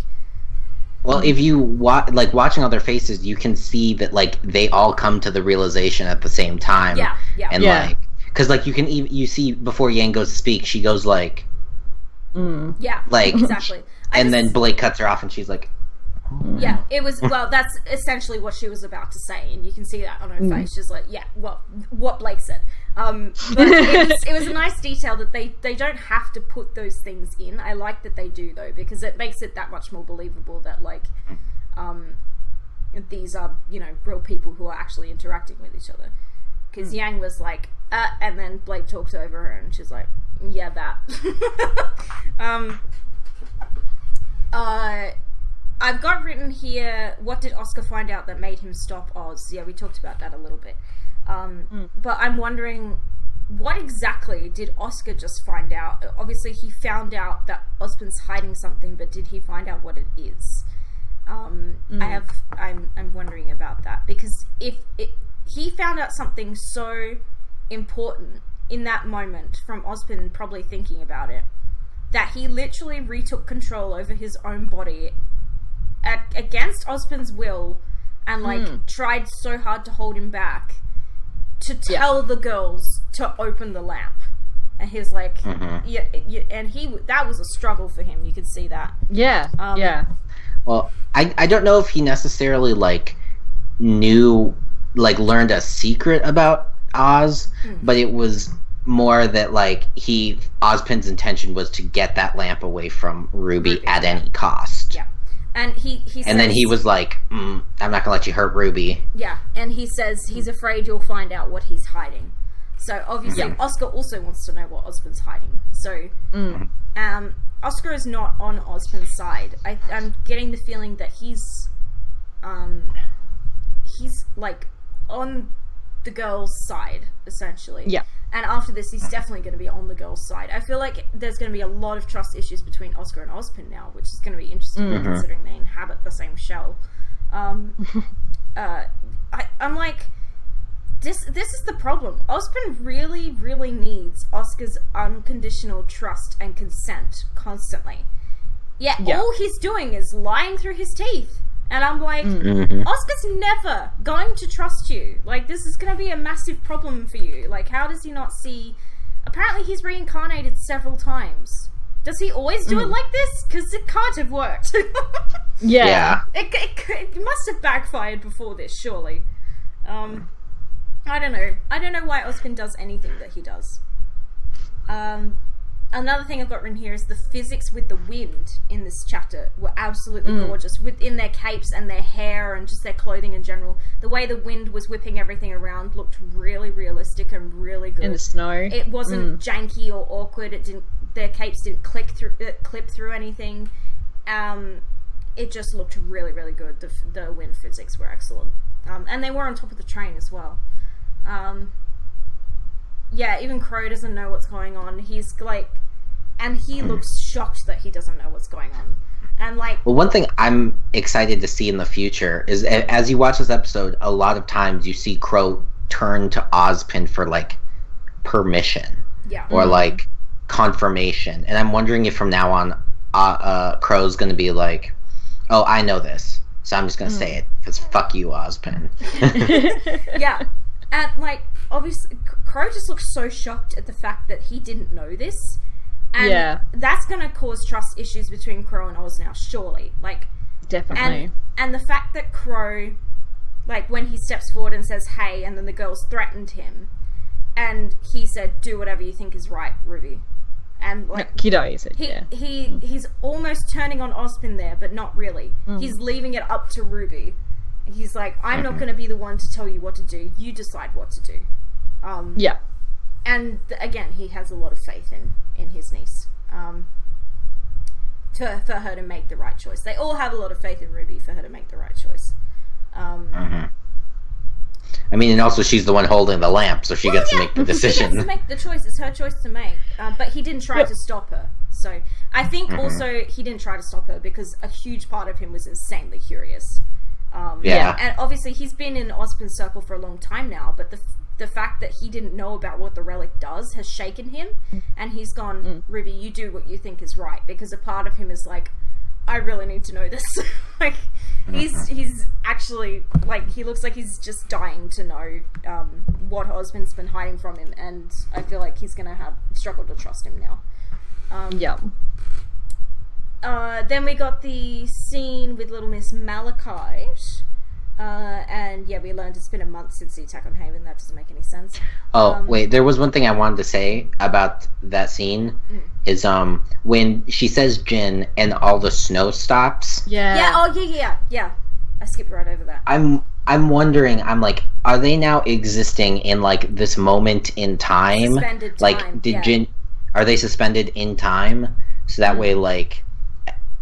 Well, if you watching all their faces, you can see that, like, they all come to the realization at the same time. Yeah. And like, because, like, you see before Yang goes to speak, she goes like, yeah, like, exactly. And then Blake cuts her off, and she's like, yeah, it was, that's essentially what she was about to say, and you can see that on her face. She's like, yeah, well, what Blake said. But it was a nice detail that they don't have to put those things in. I like that they do, though, because it makes it that much more believable that, like, these are, you know, real people who are actually interacting with each other. Because Yang was like, and then Blake talked over her and she's like, yeah, that. I've got written here, what did Oscar find out that made him stop Oz? Yeah, we talked about that a little bit. But I'm wondering, what exactly did Oscar just find out? Obviously, he found out that Ozpin's hiding something, but did he find out what it is? I'm wondering about that, because if he found out something so important in that moment from Ozpin probably thinking about it, that he literally retook control over his own body against Ozpin's will, and like tried so hard to hold him back to tell the girls to open the lamp. And he's like, and that was a struggle for him. You could see that. Yeah. Well, I don't know if he necessarily like knew, like learned a secret about Oz, but it was more that like Ozpin's intention was to get that lamp away from Ruby at any cost. Yeah. And he says, and then he was like, I'm not gonna let you hurt Ruby. Yeah, and he says he's afraid you'll find out what he's hiding. So obviously Oscar also wants to know what Ozpin's hiding. So Oscar is not on Ozpin's side. I'm getting the feeling that he's like on the girl's side, essentially. Yeah. And after this, he's definitely going to be on the girl's side. I feel like there's going to be a lot of trust issues between Oscar and Ozpin now, which is going to be interesting considering they inhabit the same shell. I'm like, this is the problem. Ozpin really, really needs Oscar's unconditional trust and consent constantly. Yet all he's doing is lying through his teeth. And I'm like, Oscar's never going to trust you. Like, this is going to be a massive problem for you. Like, how does he not see... Apparently he's reincarnated several times. Does he always do it like this? Because it can't have worked. Yeah. It must have backfired before this, surely. I don't know. I don't know why Ozpin does anything that he does. Another thing I've got written here is the physics with the wind in this chapter were absolutely gorgeous. Within their capes and their hair and just their clothing in general. The way the wind was whipping everything around looked really realistic and really good. In the snow. It wasn't janky or awkward. Their capes didn't clip through anything. It just looked really, really good. The wind physics were excellent. And they were on top of the train as well. Yeah, even Crow doesn't know what's going on. He's like, and he looks shocked that he doesn't know what's going on. And like, well, one thing I'm excited to see in the future is, as you watch this episode, a lot of times you see Crow turn to Ozpin for like permission, or like confirmation. And I'm wondering if from now on, Crow's going to be like, "Oh, I know this, so I'm just going to say it because fuck you, Ozpin." Yeah, and like, obviously, Crow just looks so shocked at the fact that he didn't know this. And that's going to cause trust issues between Crow and Oz now, surely. Like, definitely. And the fact that Crow, like, when he steps forward and says, hey, and then the girls threatened him, and he said, do whatever you think is right, Ruby. And, like, Kiddo, he said, he's almost turning on Ozpin there, but not really. He's leaving it up to Ruby. He's like, I'm not going to be the one to tell you what to do. You decide what to do. And again, he has a lot of faith in his niece, for her to make the right choice. They all have a lot of faith in Ruby for her to make the right choice. I mean, and also she's the one holding the lamp, so she gets to make the decision. She gets to make the choice. It's her choice to make. But he didn't try to stop her. So I think also he didn't try to stop her because a huge part of him was insanely curious. And obviously he's been in Ozpin's circle for a long time now, but the fact that he didn't know about what the relic does has shaken him, and he's gone, Ruby, you do what you think is right, because a part of him is like, I really need to know this. Like, he's actually, like, he looks like he's just dying to know what Ozpin's been hiding from him, and I feel like he's gonna struggle to trust him now. Then we got the scene with Little Miss Malachite, And yeah, we learned it's been a month since the attack on Haven. That doesn't make any sense. Oh, wait, there was one thing I wanted to say about that scene. Is when she says Jin and all the snow stops. Yeah, I skipped right over that. I'm wondering, I'm like, are they now existing in like this moment in time? Suspended like time, Jin, are they suspended in time? So that way, like,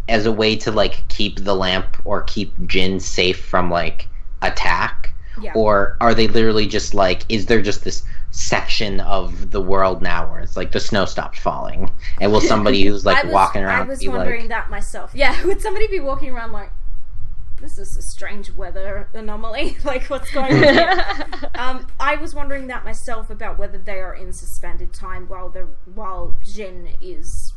as a way to like keep the lamp or keep Jin safe from like attack? Yeah. Or are they literally just like, is there just this section of the world now where it's like the snow stopped falling? And will somebody who's like walking around I was wondering that myself. Yeah, would somebody be walking around like, this is a strange weather anomaly? Like, what's going on here? I was wondering that myself about whether they are in suspended time while Jin is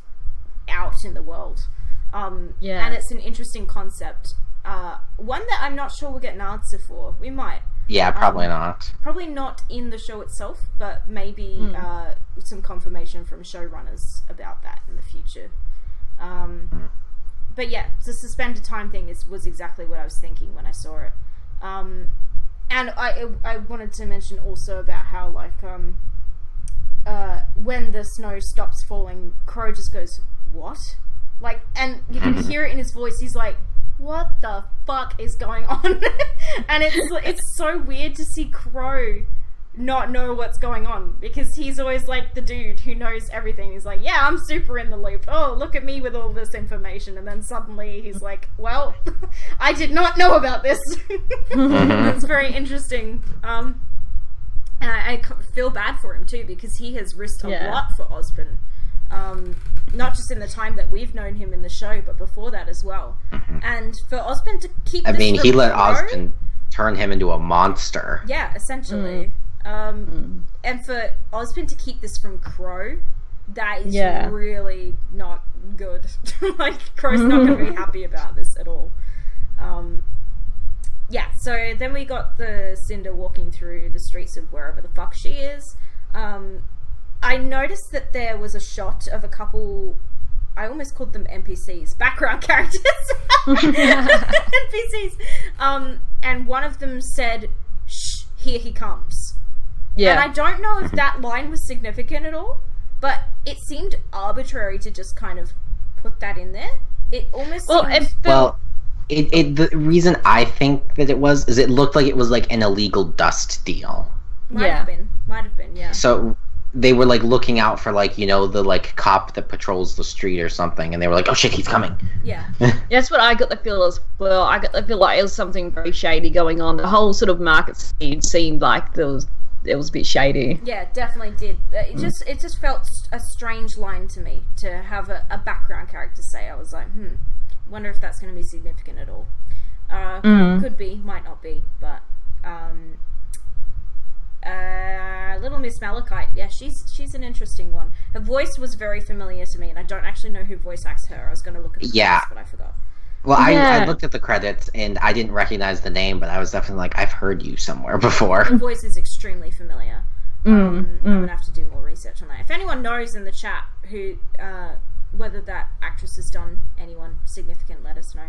out in the world. And it's an interesting concept. One that I'm not sure we'll get an answer for. We might. Yeah, probably not. Probably not in the show itself, but maybe some confirmation from showrunners about that in the future. But yeah, the suspended time thing was exactly what I was thinking when I saw it. And I wanted to mention also about how, like, when the snow stops falling, Crow just goes, what? Like, and you can hear it in his voice. He's like, what the fuck is going on? And it's so weird to see Crow not know what's going on, because he's always like the dude who knows everything. He's like, yeah, I'm super in the loop. Oh, look at me with all this information. And then suddenly he's like, well, I did not know about this. It's very interesting. And I feel bad for him too, because he has risked a lot for Ozpin. Not just in the time that we've known him in the show, but before that as well. And for Ozpin to keep he let Ozpin turn him into a monster. Yeah, essentially. And for Ozpin to keep this from Crow, that is really not good. Like, Crow's not going to be happy about this at all. Yeah, so then we got the Cinder walking through the streets of wherever the fuck she is. I noticed that there was a shot of a couple, I almost called them NPCs, background characters. NPCs. And one of them said, shh, here he comes. Yeah. And I don't know if that line was significant at all, but it seemed arbitrary to just kind of put that in there. It almost the reason I think that it was is it looked like it was like an illegal dust deal. Might have been, yeah. So they were like looking out for, like, you know, the like cop that patrols the street or something, and they were like, oh shit, he's coming. Yeah. That's what I got the feel as well. I got the feel like it was something very shady going on. The whole sort of market scene seemed like it was a bit shady. Yeah, definitely did. It just felt a strange line to me to have a background character say. I was like, wonder if that's going to be significant at all. Could be, might not be, but Little Miss Malachite, yeah, she's an interesting one. Her voice was very familiar to me, and I don't actually know who voice acts her. I was going to look at the credits, but I forgot. Well, I looked at the credits, and I didn't recognize the name, but I was definitely like, I've heard you somewhere before. Her voice is extremely familiar. I'm going to have to do more research on that. If anyone knows in the chat who whether that actress has done anyone significant, let us know.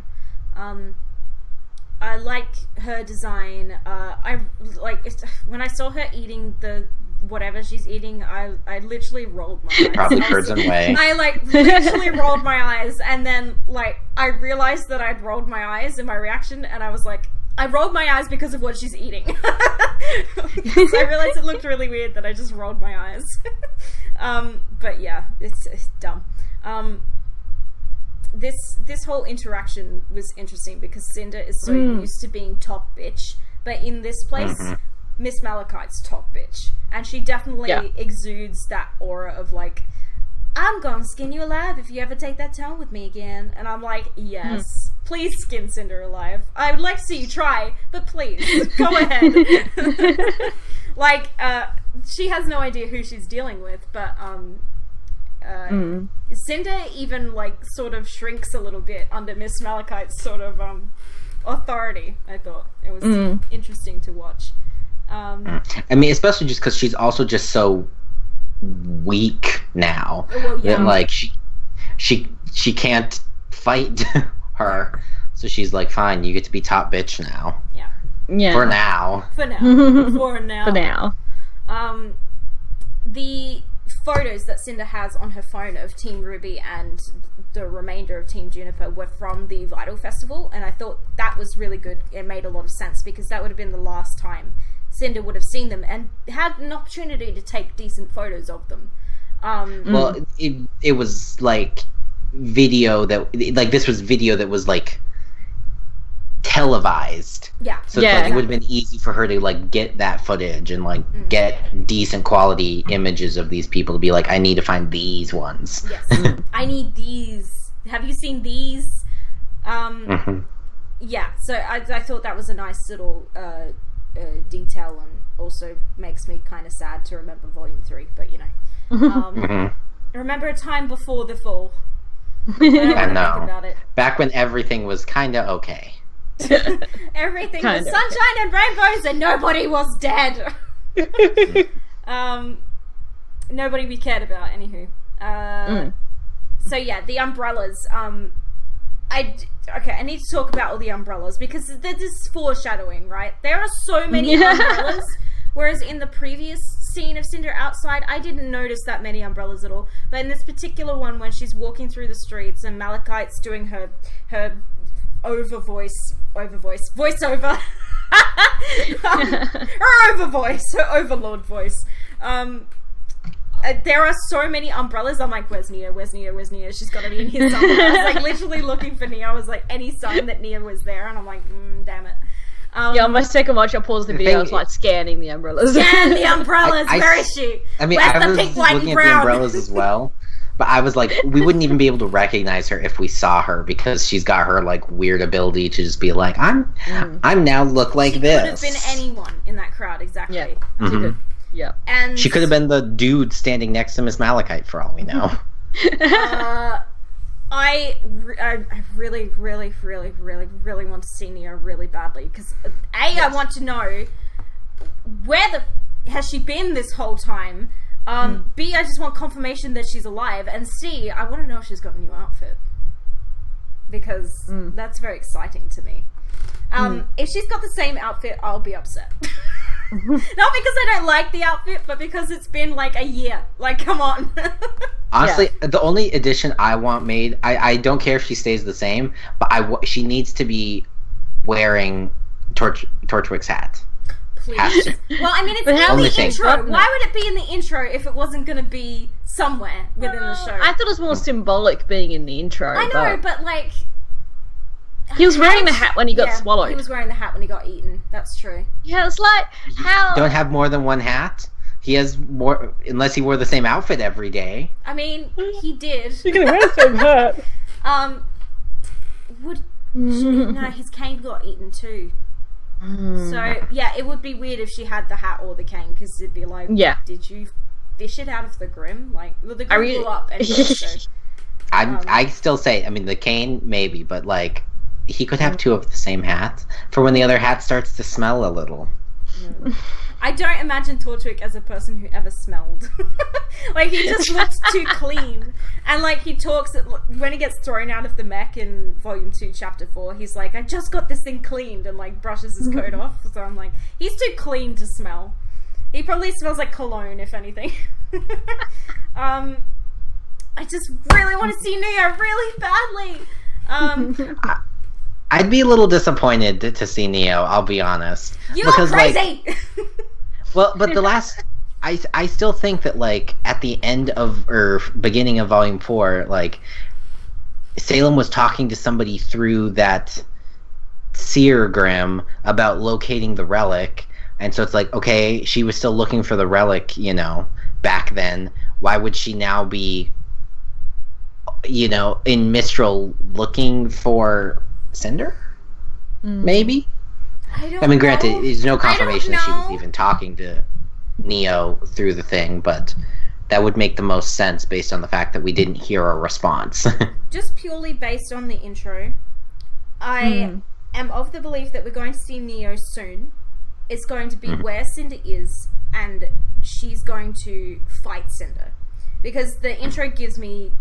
I like her design. I like when I saw her eating the whatever she's eating. I literally rolled my eyes. Probably Person Way. I like literally rolled my eyes, and then like I realized that I'd rolled my eyes in my reaction, and I was like, I rolled my eyes because of what she's eating. So I realized it looked really weird that I just rolled my eyes. But yeah, it's dumb. This whole interaction was interesting because Cinder is so used to being top bitch, but in this place, Miss Malachite's top bitch, and she definitely exudes that aura of like, I'm gonna skin you alive if you ever take that tone with me again. And I'm like, yes, please skin Cinder alive. I would like to see you try, but please go ahead. Like, she has no idea who she's dealing with, but Cinder even like sort of shrinks a little bit under Miss Malachite's sort of authority. I thought it was interesting to watch. I mean, especially just because she's also just so weak now that like she can't fight her, so she's like, fine, you get to be top bitch now. Yeah. For now. For now. For now. For now. The photos that Cinder has on her phone of Team Ruby and the remainder of Team Juniper were from the Vital Festival, and I thought that was really good. It made a lot of sense because that would have been the last time Cinder would have seen them and had an opportunity to take decent photos of them. Well, it was like video that, like, this was video that was like televised. Yeah. So it's like, it would have been easy for her to like get that footage and like get decent quality images of these people to be like, I need to find these ones. Yes. I need these. Have you seen these? Yeah. So I thought that was a nice little detail, and also makes me kind of sad to remember Volume 3. But you know, remember a time before the fall. I know. About it. Back when everything was kind of okay. Everything was sunshine and rainbows and nobody was dead. Nobody we cared about, anywho. So yeah, the umbrellas. I need to talk about all the umbrellas because this is foreshadowing, right? There are so many umbrellas, whereas in the previous scene of Cinder outside, I didn't notice that many umbrellas at all. But in this particular one, when she's walking through the streets and Malachite's doing her voiceover. Her overlord voice. There are so many umbrellas. I'm like, where's Nia? Where's Nia? Where's Nia? She's got to be in here somewhere. I was like literally looking for Nia. I was like, any sign that Nia was there, and I'm like, damn it. On my second watch, I paused the video. I was like scanning the umbrellas. Scan the umbrellas. Where is she? I mean, where's I the was pink, white, looking and at brown? the umbrellas as well. But I was like, we wouldn't even be able to recognize her if we saw her because she's got her like weird ability to just be like, I'm now look like this. She could have been anyone in that crowd, exactly. Yeah. Mm-hmm. Yeah. And she could have been the dude standing next to Miss Malachite for all we know. I really, really, really, really, really want to see Nia really badly because I want to know where has she been this whole time. B, I just want confirmation that she's alive, and C, I want to know if she's got a new outfit because that's very exciting to me. If she's got the same outfit, I'll be upset. Not because I don't like the outfit, but because it's been like a year. Like, come on. Honestly, the only addition I want made, I don't care if she stays the same, but she needs to be wearing Torchwick's hat. Please. Well, I mean, it's in the intro. Why would it be in the intro if it wasn't going to be somewhere within the show? I thought it was more symbolic being in the intro. I know, but like... He was wearing the hat when he got swallowed. He was wearing the hat when he got eaten. That's true. Yeah, it's like, how... Don't have more than one hat? He has more... Unless he wore the same outfit every day. I mean, he did. You can wear the same hat. No, his cane got eaten too. So, yeah, it would be weird if she had the hat or the cane, because it'd be like, did you fish it out of the Grim? Like, well, the Grim blew up anyway, so... I still say, I mean, the cane, maybe, but, like, he could have two of the same hat for when the other hat starts to smell a little. I don't imagine Torchwick as a person who ever smelled. Like, he just looks too clean. And, like, he talks, when he gets thrown out of the mech in Volume 2, Chapter 4, he's like, I just got this thing cleaned, and, like, brushes his coat off. So I'm like, he's too clean to smell. He probably smells like cologne, if anything. I just really want to see Nia really badly. I'd be a little disappointed to see Neo, I'll be honest. You're crazy! Like, well, but the last... I still think that, like, at the end of... or beginning of Volume 4, like, Salem was talking to somebody through that seer Grim about locating the relic, and so it's like, okay, she was still looking for the relic, you know, back then. Why would she now be, you know, in Mistral looking for Cinder? Maybe? I mean, granted, there's no confirmation that she was even talking to Neo through the thing, but that would make the most sense based on the fact that we didn't hear a response. Just purely based on the intro, I am of the belief that we're going to see Neo soon. It's going to be where Cinder is, and she's going to fight Cinder. Because the intro gives me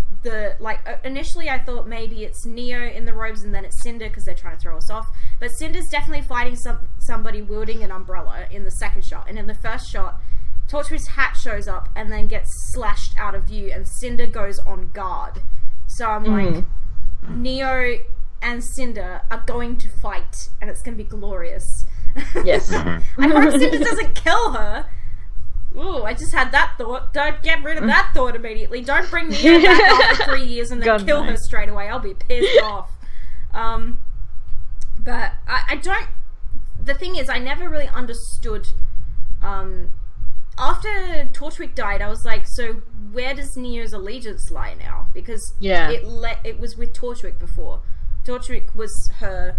initially I thought maybe it's Neo in the robes and then it's Cinder because they're trying to throw us off. But Cinder's definitely fighting somebody wielding an umbrella in the second shot. And in the first shot, Torchwick's hat shows up and then gets slashed out of view and Cinder goes on guard. So I'm like, Neo and Cinder are going to fight and it's going to be glorious. Yes. I hope Cinder doesn't kill her. Ooh, I just had that thought. Don't get rid of that thought immediately. Don't bring Neo back after 3 years and then kill her straight away. I'll be pissed off. But I don't... The thing is, I never really understood... after Torchwick died, I was like, so where does Neo's allegiance lie now? Because it was with Torchwick before. Torchwick was her...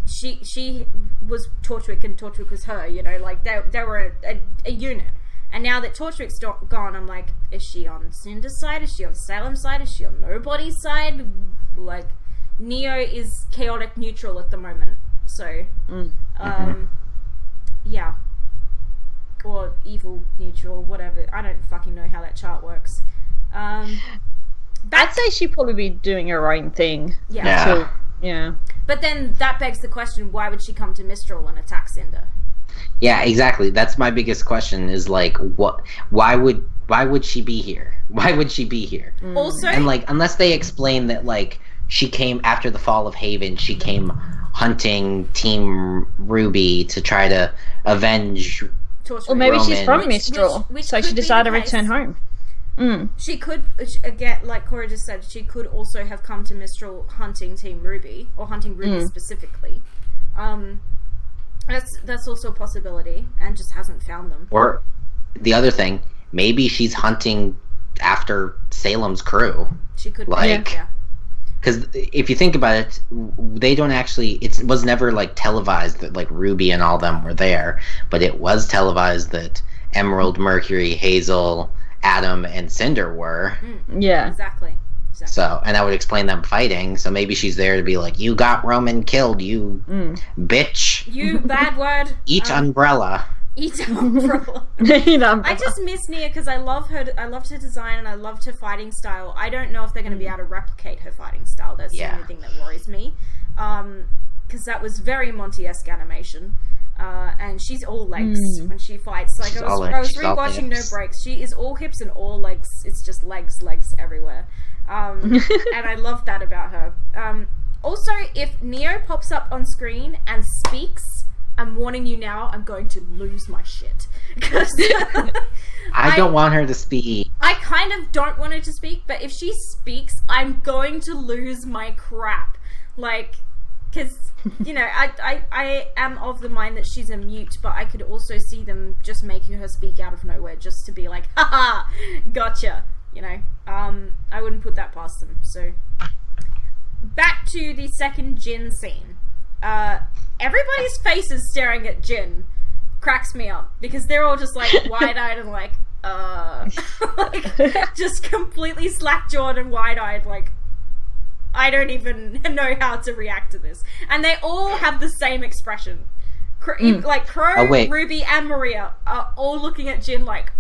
She was Torchwick and Torchwick was her, you know, like they were a unit. And now that Torchwick's gone, I'm like, is she on Cinder's side? Is she on Salem's side? Is she on nobody's side? Like, Neo is chaotic neutral at the moment. So, yeah. Or evil neutral, whatever. I don't fucking know how that chart works. I'd say she'd probably be doing her own thing. Yeah. Yeah. But then that begs the question, why would she come to Mistral and attack Cinder? Yeah, exactly. That's my biggest question is like why would she be here? Why would she be here? Also, and like unless they explain that like she came after the fall of Haven, she came hunting Team Ruby to try to avenge Or maybe Roman. She's from Mistral, so she decided to return home. She could, again, like Cory just said, she could also have come to Mistral hunting Team Ruby, or hunting Ruby specifically. That's also a possibility, and just hasn't found them. Or the other thing, maybe she's hunting after Salem's crew. She could, because if you think about it, they don't actually. It was never like televised that like Ruby and all them were there, but it was televised that Emerald, Mercury, Hazel, Adam, and Cinder were. Yeah, exactly. So, and that would explain them fighting. So maybe she's there to be like, "You got Roman killed, you bitch. You bad word. Eat umbrella. Eat umbrella." I just miss Nia because I loved her design and I loved her fighting style. I don't know if they're going to be able to replicate her fighting style. That's the only thing that worries me. Because that was very Monty-esque animation. And she's all legs when she fights. Like I was rewatching No Breaks. She is all hips and all legs. It's just legs everywhere. And I love that about her. Also, if Neo pops up on screen and speaks, I'm warning you now, I'm going to lose my shit. I don't want her to speak. I kind of don't want her to speak, but if she speaks, I'm going to lose my crap. Like, because, you know, I am of the mind that she's a mute, but I could also see them just making her speak out of nowhere just to be like, haha, gotcha. You know, I wouldn't put that past them. So, back to the second Jin scene. Everybody's faces staring at Jin cracks me up because they're all just like wide-eyed and like, like just completely slack-jawed and wide-eyed, like, I don't even know how to react to this. And they all have the same expression. Like Crow, Ruby, and Maria are all looking at Jin like,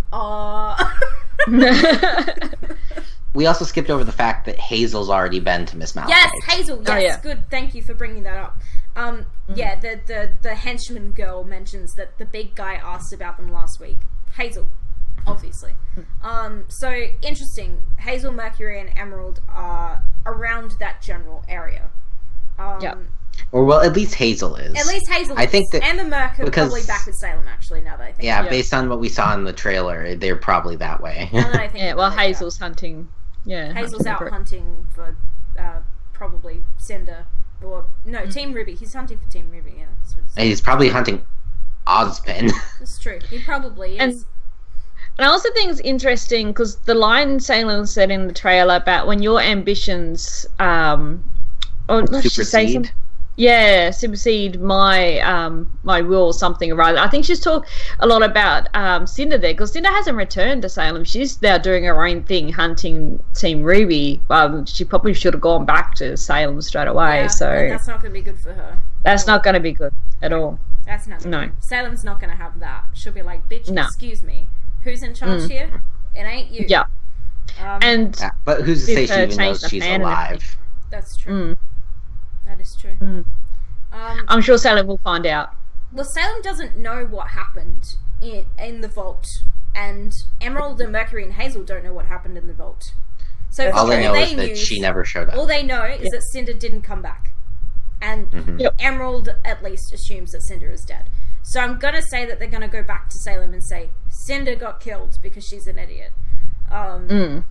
We also skipped over the fact that Hazel's already been to Miss Malachite. Yes, Hazel. Yes, good. Thank you for bringing that up. Yeah, the henchman girl mentions that the big guy asked about them last week. Hazel, obviously. So interesting. Hazel, Mercury, and Emerald are around that general area. Or well, at least Hazel is. At least Hazel. I think that and the Merc are probably back with Salem. Actually, now that I think. Yeah, based on what we saw in the trailer, they're probably that way. Now that I think. Well, Hazel's hunting. Yeah, Hazel's out hunting for probably Cinder. Or, no, Team Ruby. He's hunting for Team Ruby, yeah. That's what and he's probably hunting Ozpin. That's true. He probably is. And I also think it's interesting because the line Salem said in the trailer about when your ambitions, supersede. Supersede my my will or something or other. I think she's talked a lot about Cinder there because Cinder hasn't returned to Salem. She's now doing her own thing, hunting Team Ruby. She probably should have gone back to Salem straight away. Yeah, so that's not going to be good for her. That's not going to be good at all. That's not. No. Salem's not going to have that. She'll be like, bitch, excuse me. Who's in charge here? It ain't you. Yeah. But who's to say she even knows she's alive? That's true. That is true. I'm sure Salem will find out. Well, Salem doesn't know what happened in the vault, and Emerald and Mercury and Hazel don't know what happened in the vault. So all they know is that she never showed up. All they know is that Cinder didn't come back. And Emerald at least assumes that Cinder is dead. So I'm going to say that they're going to go back to Salem and say, Cinder got killed because she's an idiot. Yeah,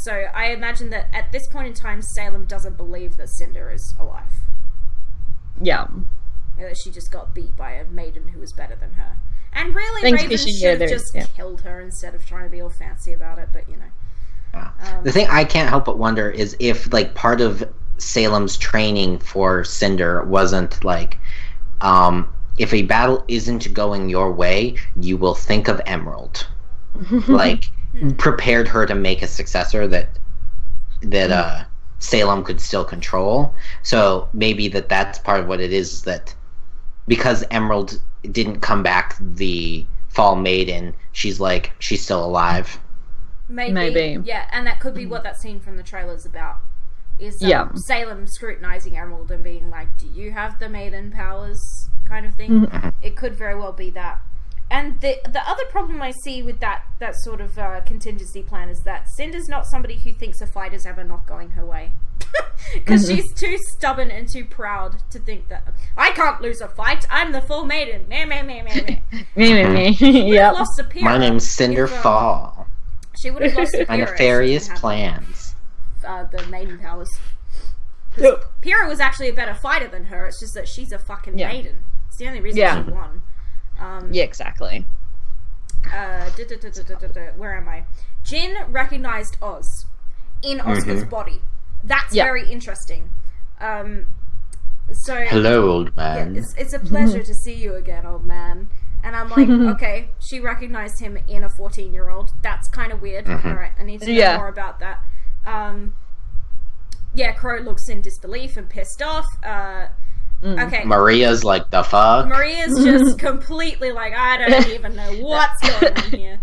so I imagine that at this point in time, Salem doesn't believe that Cinder is alive. Yeah. She just got beat by a maiden who was better than her. And really, Raven should have just killed her instead of trying to be all fancy about it, but you know. Yeah. The thing I can't help but wonder is if, like, part of Salem's training for Cinder wasn't, like, if a battle isn't going your way, you will think of Emerald. Like, prepared her to make a successor that Salem could still control. So maybe that's part of what it is, that because Emerald didn't come back the Fall Maiden, she's still alive. Maybe. Yeah, and that could be what that scene from the trailer's about. Is Salem scrutinizing Emerald and being like, do you have the maiden powers kind of thing? It could very well be that. And the other problem I see with that sort of contingency plan is that Cinder's not somebody who thinks a fight is ever not going her way. Because she's too stubborn and too proud to think that, I can't lose a fight, I'm the full maiden. Meh. Yep. Lost a Pyrrha. My name's Cinder Fall. She would have lost a my nefarious plans. The maiden powers. Pyrrha was actually a better fighter than her, it's just that she's a fucking maiden. It's the only reason she won. Yeah, exactly. Where am I? Jin recognized Oz in Ozpin's body. That's very interesting. So hello, old man. Yeah, it's a pleasure to see you again, old man. And I'm like, okay, she recognized him in a 14-year-old. That's kind of weird. All right, I need to know more about that. Crow looks in disbelief and pissed off. Okay. Maria's like, the fuck? Maria's just completely like, I don't even know what's going on here.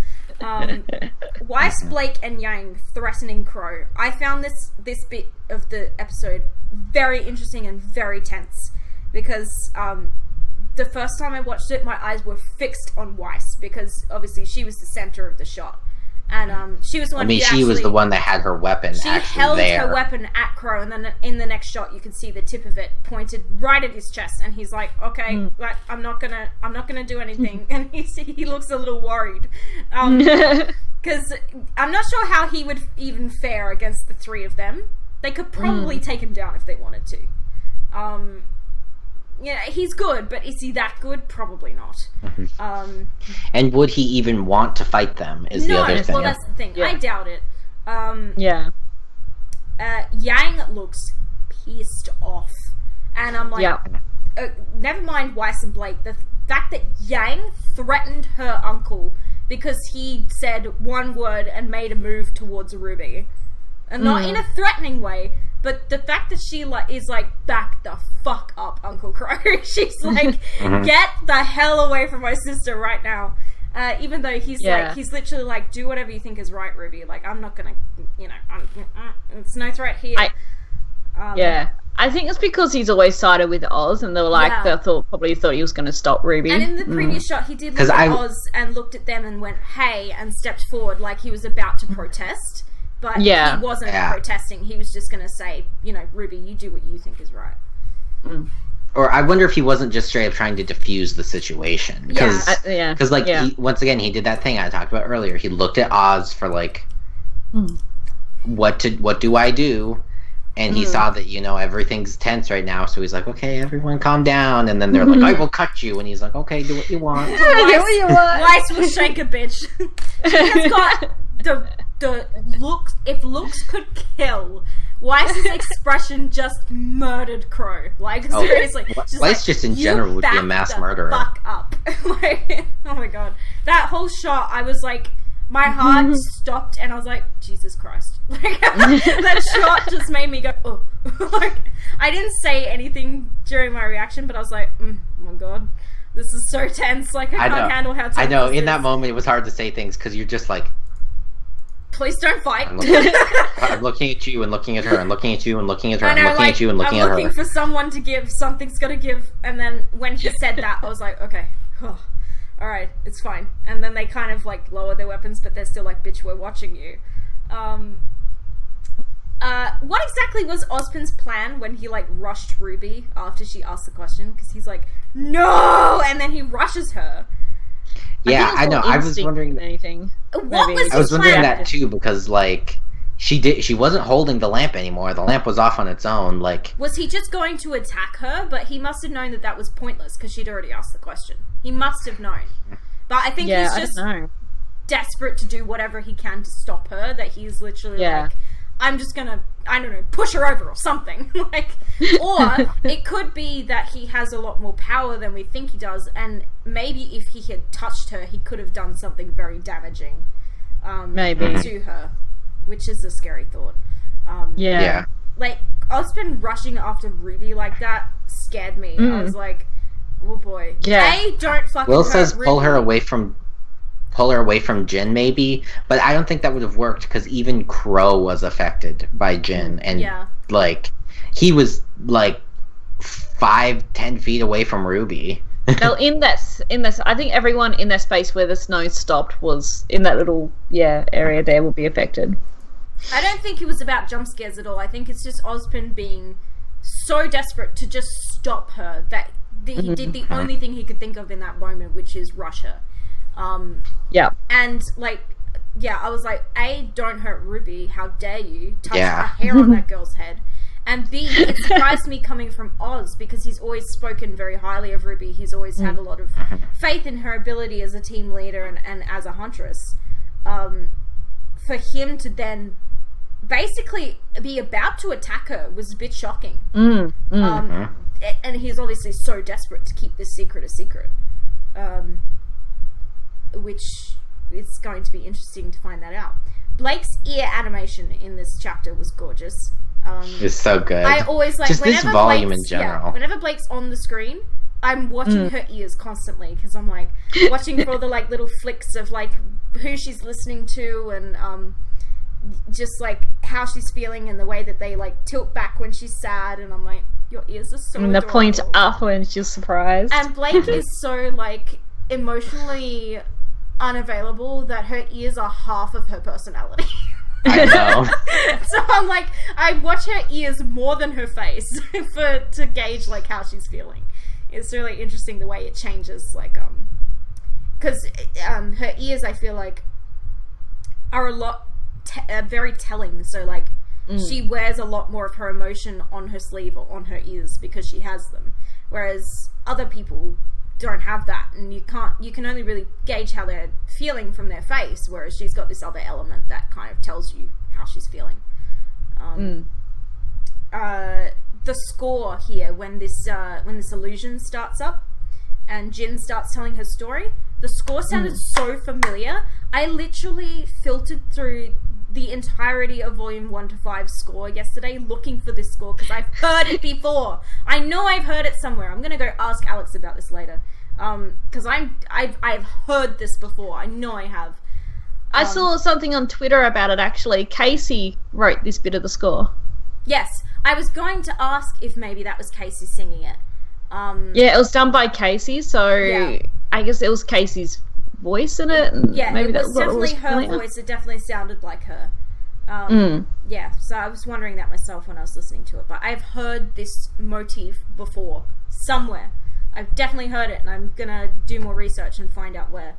Weiss, Blake, and Yang threatening Crow. I found this bit of the episode very interesting and very tense. Because the first time I watched it, my eyes were fixed on Weiss. Because obviously she was the center of the shot. And she was the one she was the one that had her weapon She held her weapon at Crow, and then in the next shot you can see the tip of it pointed right at his chest, and he's like, okay, I'm not gonna do anything. And he looks a little worried. Because I'm not sure how he would even fare against the three of them. They could probably take him down if they wanted to. Yeah, he's good, but is he that good? Probably not. And would he even want to fight them? Is the other thing. Well, that's the thing. Yeah. I doubt it. Yang looks pissed off, and I'm like, never mind Weiss and Blake. The fact that Yang threatened her uncle because he said one word and made a move towards Ruby, and not in a threatening way. But the fact that she is like, back the fuck up, Uncle Crow. She's like, get the hell away from my sister right now. Even though he's he's literally like, do whatever you think is right, Ruby. Like, I'm not gonna, it's no threat here. I think it's because he's always sided with Oz, and they were like, they probably thought he was going to stop Ruby. And in the previous shot, he did look at Oz and looked at them and went, hey, and stepped forward like he was about to protest. But he wasn't protesting. He was just going to say, Ruby, you do what you think is right. Or I wonder if he wasn't just straight up trying to diffuse the situation. Because, once again, he did that thing I talked about earlier. He looked at Oz for, like, what do I do? And he saw that, everything's tense right now. So he's like, okay, everyone calm down. And then they're like, I will cut you. And he's like, okay, do what you want. Do what you want. Weiss will shank a bitch. She has got the looks, if looks could kill, Weiss's expression just murdered Crow. Like, seriously. Weiss just in general would be a mass murderer. Fuck up. Like, oh my god. That whole shot, I was like, my heart stopped and I was like, Jesus Christ. Like, that shot just made me go, oh. Like, I didn't say anything during my reaction, but I was like, oh my god. This is so tense. Like, I can't handle how tense I know, this in that moment it was hard to say things because you're just like, Please don't fight. I'm looking at you and looking at her and looking at you and looking at her and looking at you and looking at her. I'm looking for someone to give. Something's got to give. And then when he said that, I was like, okay, all right, it's fine. And then they kind of like lower their weapons, but they're still like, bitch, we're watching you. What exactly was Ozpin's plan when he like rushed Ruby after she asked the question? Because he's like, no, and then he rushes her. Yeah, I know. I was wondering anything. I was wondering that too, because like she wasn't holding the lamp anymore. The lamp was off on its own. Like, was he just going to attack her? But he must have known that that was pointless because she'd already asked the question. He must have known. But I think he's just desperate to do whatever he can to stop her. That he's literally like, I'm just gonna, I don't know, push her over or something. Like, or it could be that he has a lot more power than we think he does, and maybe if he had touched her, he could have done something very damaging, to her, which is a scary thought. Like, Ozpin rushing after Ruby like that scared me. I was like, oh boy. Yeah. Don't fucking Will hurt says Ruby. pull her away from Jin, maybe, but I don't think that would have worked because even Crow was affected by Jin, and like he was like 5-10 feet away from Ruby. Well, in this, I think everyone in that space where the snow stopped was in that little area there will be affected. I don't think it was about jump scares at all. I think it's just Ozpin being so desperate to just stop her that he did the only thing he could think of in that moment, which is rush her. And like, I was like, A, don't hurt Ruby. How dare you touch a hair on that girl's head? And B, it surprised me coming from Oz because he's always spoken very highly of Ruby. He's always had a lot of faith in her ability as a team leader and as a huntress. For him to then basically be about to attack her was a bit shocking. And he's obviously so desperate to keep this secret a secret. Which it's going to be interesting to find that out. Blake's ear animation in this chapter was gorgeous. It's so good. I always like just this volume in general. Whenever Blake's on the screen, I'm watching her ears constantly because I'm like watching for all the like little flicks of like who she's listening to and just like how she's feeling and the way that they like tilt back when she's sad, and I'm like, your ears are so. And the point up when she's surprised. And Blake is so like emotionally unavailable that her ears are half of her personality. I know. So I'm like, I watch her ears more than her face to gauge like how she's feeling. It's really interesting the way it changes, like because her ears I feel like are a lot very telling. So like she wears a lot more of her emotion on her sleeve or on her ears because she has them, whereas other people don't have that, and you can only really gauge how they're feeling from their face, whereas she's got this other element that kind of tells you how she's feeling. The score here, when this illusion starts up and Jin starts telling her story, the score sounded so familiar. I literally filtered through the entirety of volume 1 to 5 score yesterday looking for this score because I've heard it before. I know I've heard it somewhere. I'm gonna go ask Alex about this later because I've heard this before. I know I have. I saw something on Twitter about it actually. Casey wrote this bit of the score. Yes, I was going to ask if maybe that was Casey singing it. Yeah, it was done by Casey, so I guess it was Casey's voice in it. And maybe it was definitely her voice. It definitely sounded like her. Yeah, so I was wondering that myself when I was listening to it. But I've heard this motif before somewhere. I've definitely heard it, and I'm gonna do more research and find out where.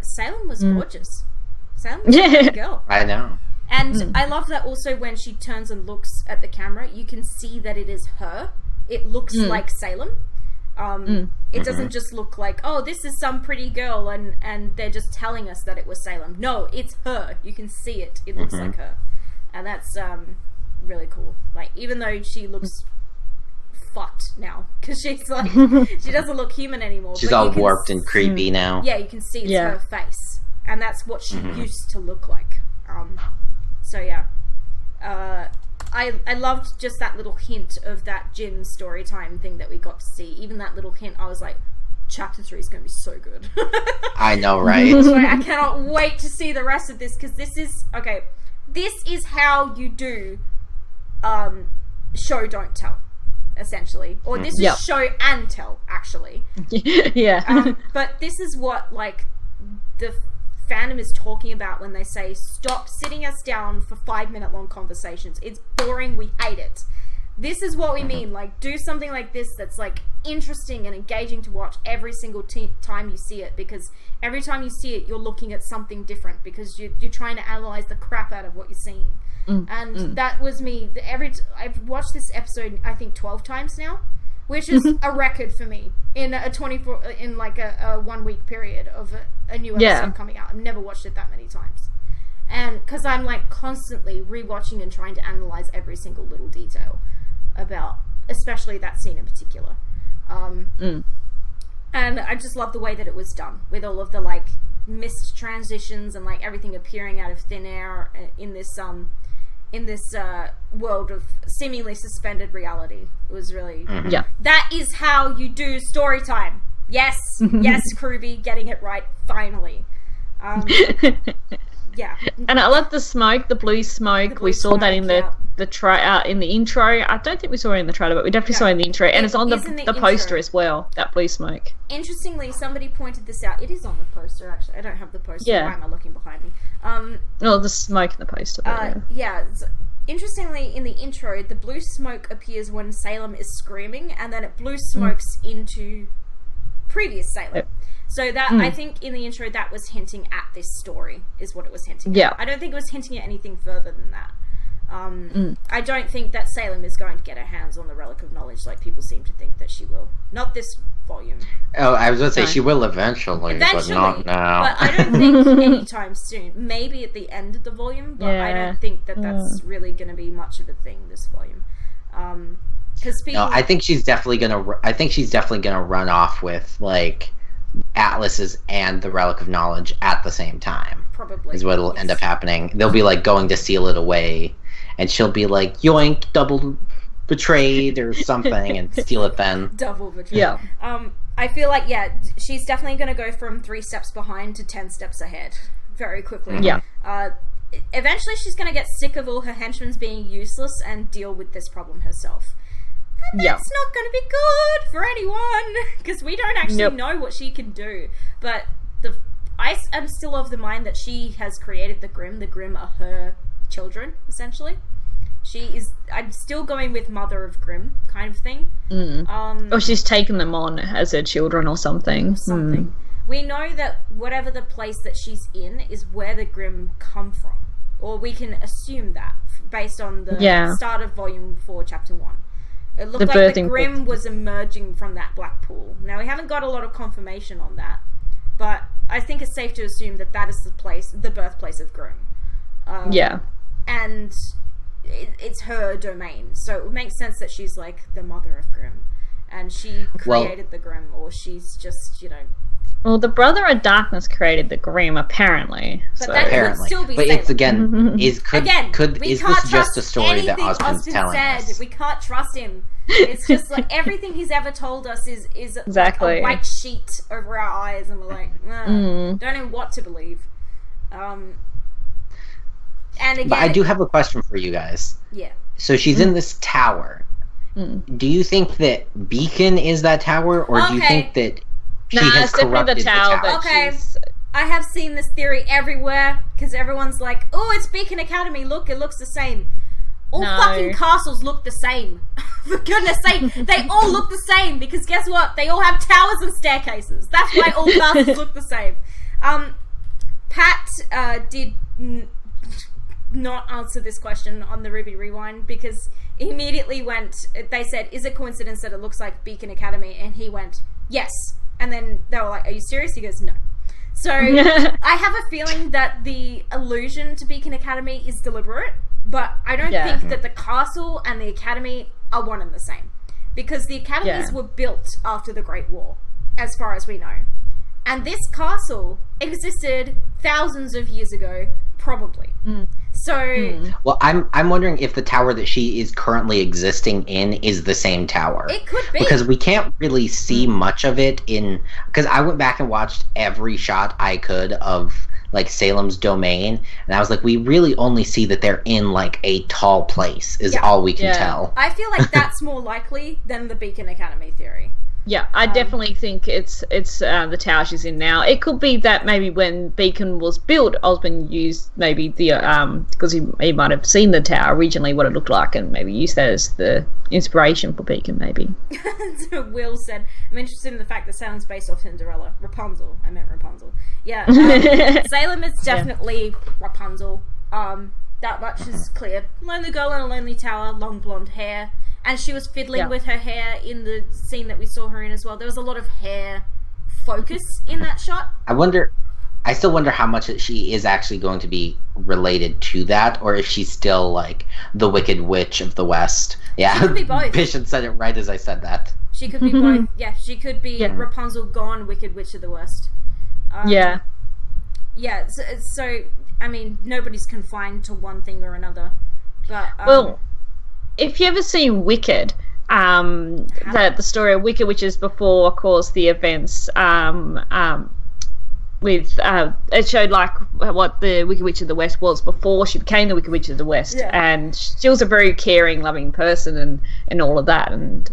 Salem was gorgeous. Salem was a pretty girl. I know. And I love that also when she turns and looks at the camera, you can see that it is her. It looks like Salem. It doesn't just look like, oh, this is some pretty girl and they're just telling us that it was Salem. No, it's her. You can see it. It looks like her. And that's really cool. Like, even though she looks fucked now, because she's like, she doesn't look human anymore. She's all warped and creepy now. Yeah, you can see it's her face. And that's what she used to look like. So yeah. I loved just that little hint of that Jin story time thing that we got to see. Even that little hint, I was like, Chapter 3 is going to be so good. I know, right? I cannot wait to see the rest of this, because this is how you do show don't tell, essentially, or this is show and tell, actually. Yeah. But this is what like the fandom is talking about when they say stop sitting us down for 5-minute long conversations. It's boring, we hate it. This is what we mean, like, do something like this that's like interesting and engaging to watch every single time you see it, because every time you see it you're looking at something different, because you're trying to analyze the crap out of what you're seeing. And that was me. I've watched this episode I think 12 times now, which is a record for me in a 1 week period of a new episode coming out. I've never watched it that many times, and because I'm like constantly rewatching and trying to analyze every single little detail about, especially that scene in particular. And I just love the way that it was done, with all of the like missed transitions and like everything appearing out of thin air in this world of seemingly suspended reality. It was really that is how you do story time. Yes, yes, Kruby, getting it right finally. Yeah, and I love the smoke, the blue smoke. We saw that in the in the intro. I don't think we saw it in the trailer, but we definitely saw it in the intro, and it's on the poster as well. That blue smoke. Interestingly, somebody pointed this out. It is on the poster, actually. I don't have the poster. Yeah. Why am I looking behind me? The smoke in the poster. Interestingly, in the intro, the blue smoke appears when Salem is screaming, and then it blue smokes into previous Salem. Yep. So that I think in the intro that was hinting at this story, is what it was hinting at. I don't think it was hinting at anything further than that. I don't think that Salem is going to get her hands on the Relic of Knowledge like people seem to think that she will. Not this volume. Oh, I was going to say she will eventually, but not now. But I don't think anytime soon. Maybe at the end of the volume, but I don't think that that's really going to be much of a thing this volume. Because people... No, I think she's definitely going to run off with like Atlas's and the Relic of Knowledge at the same time. Probably is what will end up happening. They'll be like going to seal it away, and she'll be like, yoink, double betrayed or something, and steal it then. Double betrayed. Yeah. I feel like, she's definitely going to go from 3 steps behind to 10 steps ahead very quickly. Yeah. Eventually she's going to get sick of all her henchmen being useless and deal with this problem herself. And that's not going to be good for anyone, because we don't actually know what she can do. But I am still of the mind that she has created the Grimm. The Grimm are her children, essentially. I'm still going with Mother of Grimm kind of thing. Or she's taken them on as her children or something. We know that whatever the place that she's in is where the Grimm come from. Or we can assume that based on the start of Volume 4, Chapter 1. It looked like the Grimm was emerging from that black pool. Now, we haven't got a lot of confirmation on that, but I think it's safe to assume that that is the birthplace of Grimm. And it's her domain, so it makes sense that she's like the mother of Grimm, and she created the Grimm, or she's just, Well, the Brother of Darkness created the Grimm, apparently. But that could still be. But it's is this just a story that Ozpin's telling us? We can't trust him. It's just like everything he's ever told us is exactly like a white sheet over our eyes, and we're like, don't know what to believe. And again, but I do have a question for you guys. Yeah. So she's in this tower. Do you think that Beacon is that tower, or do you think that she has corrupted the tower? Okay. I have seen this theory everywhere, because everyone's like, oh, it's Beacon Academy, look, it looks the same. All fucking castles look the same. For goodness sake, they all look the same, because guess what? They all have towers and staircases. That's why all castles look the same. Pat did not answer this question on the Ruby Rewind, because he immediately they said, is it coincidence that it looks like Beacon Academy? And he went, yes. And then they were like, are you serious? He goes, no. So I have a feeling that the allusion to Beacon Academy is deliberate, but I don't think that the castle and the academy are one and the same, because the academies were built after the Great War, as far as we know. And this castle existed thousands of years ago, probably. So So well, I'm wondering if the tower that she is currently existing in is the same tower. It could be, because we can't really see much of it in. Because I went back and watched every shot I could of like Salem's domain, and I was like, we really only see that they're in like a tall place. Is all we can tell. I feel like that's more likely than the Beacon Academy theory. Yeah, I definitely think it's the tower she's in now. It could be that maybe when Beacon was built, Ozpin used maybe the because he might have seen the tower originally, what it looked like, and maybe used that as the inspiration for Beacon. Maybe. So Will said, "I'm interested in the fact that Salem's based off Cinderella. Rapunzel. I meant Rapunzel. Yeah, Salem is definitely Rapunzel. That much is clear. Lonely girl in a lonely tower, long blonde hair." And she was fiddling with her hair in the scene that we saw her in as well. There was a lot of hair focus in that shot. I still wonder how much she is actually going to be related to that, or if she's still like the Wicked Witch of the West. Yeah, she could be both. Bishop said it right as I said that. She could be both. Yeah, she could be Rapunzel gone Wicked Witch of the West. Yeah, so, I mean, nobody's confined to one thing or another. But, well, if you ever seen Wicked, the story of Wicked, which is before, of course, the events, it showed like what the Wicked Witch of the West was before she became the Wicked Witch of the West, and she was a very caring, loving person, and all of that, and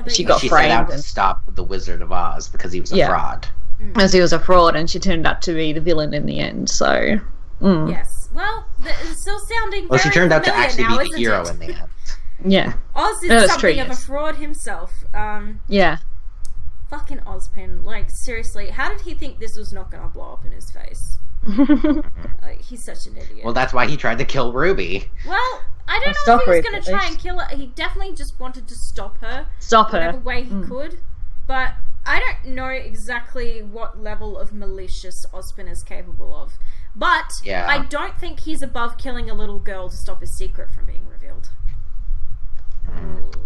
she got framed. Set out to stop the Wizard of Oz because he was a fraud. As he was a fraud, and she turned out to be the villain in the end. So yes, well, it's still sounding. Well, she turned out to actually be the hero in the end. Yeah. Oz is something of a fraud himself. Yeah. Fucking Ozpin. Like, seriously, how did he think this was not going to blow up in his face? Like, he's such an idiot. Well, that's why he tried to kill Ruby. Well, I don't know if he was going to try and kill her. He definitely just wanted to stop her. Whatever way he could. But I don't know exactly what level of malicious Ozpin is capable of. But I don't think he's above killing a little girl to stop his secret from being revealed.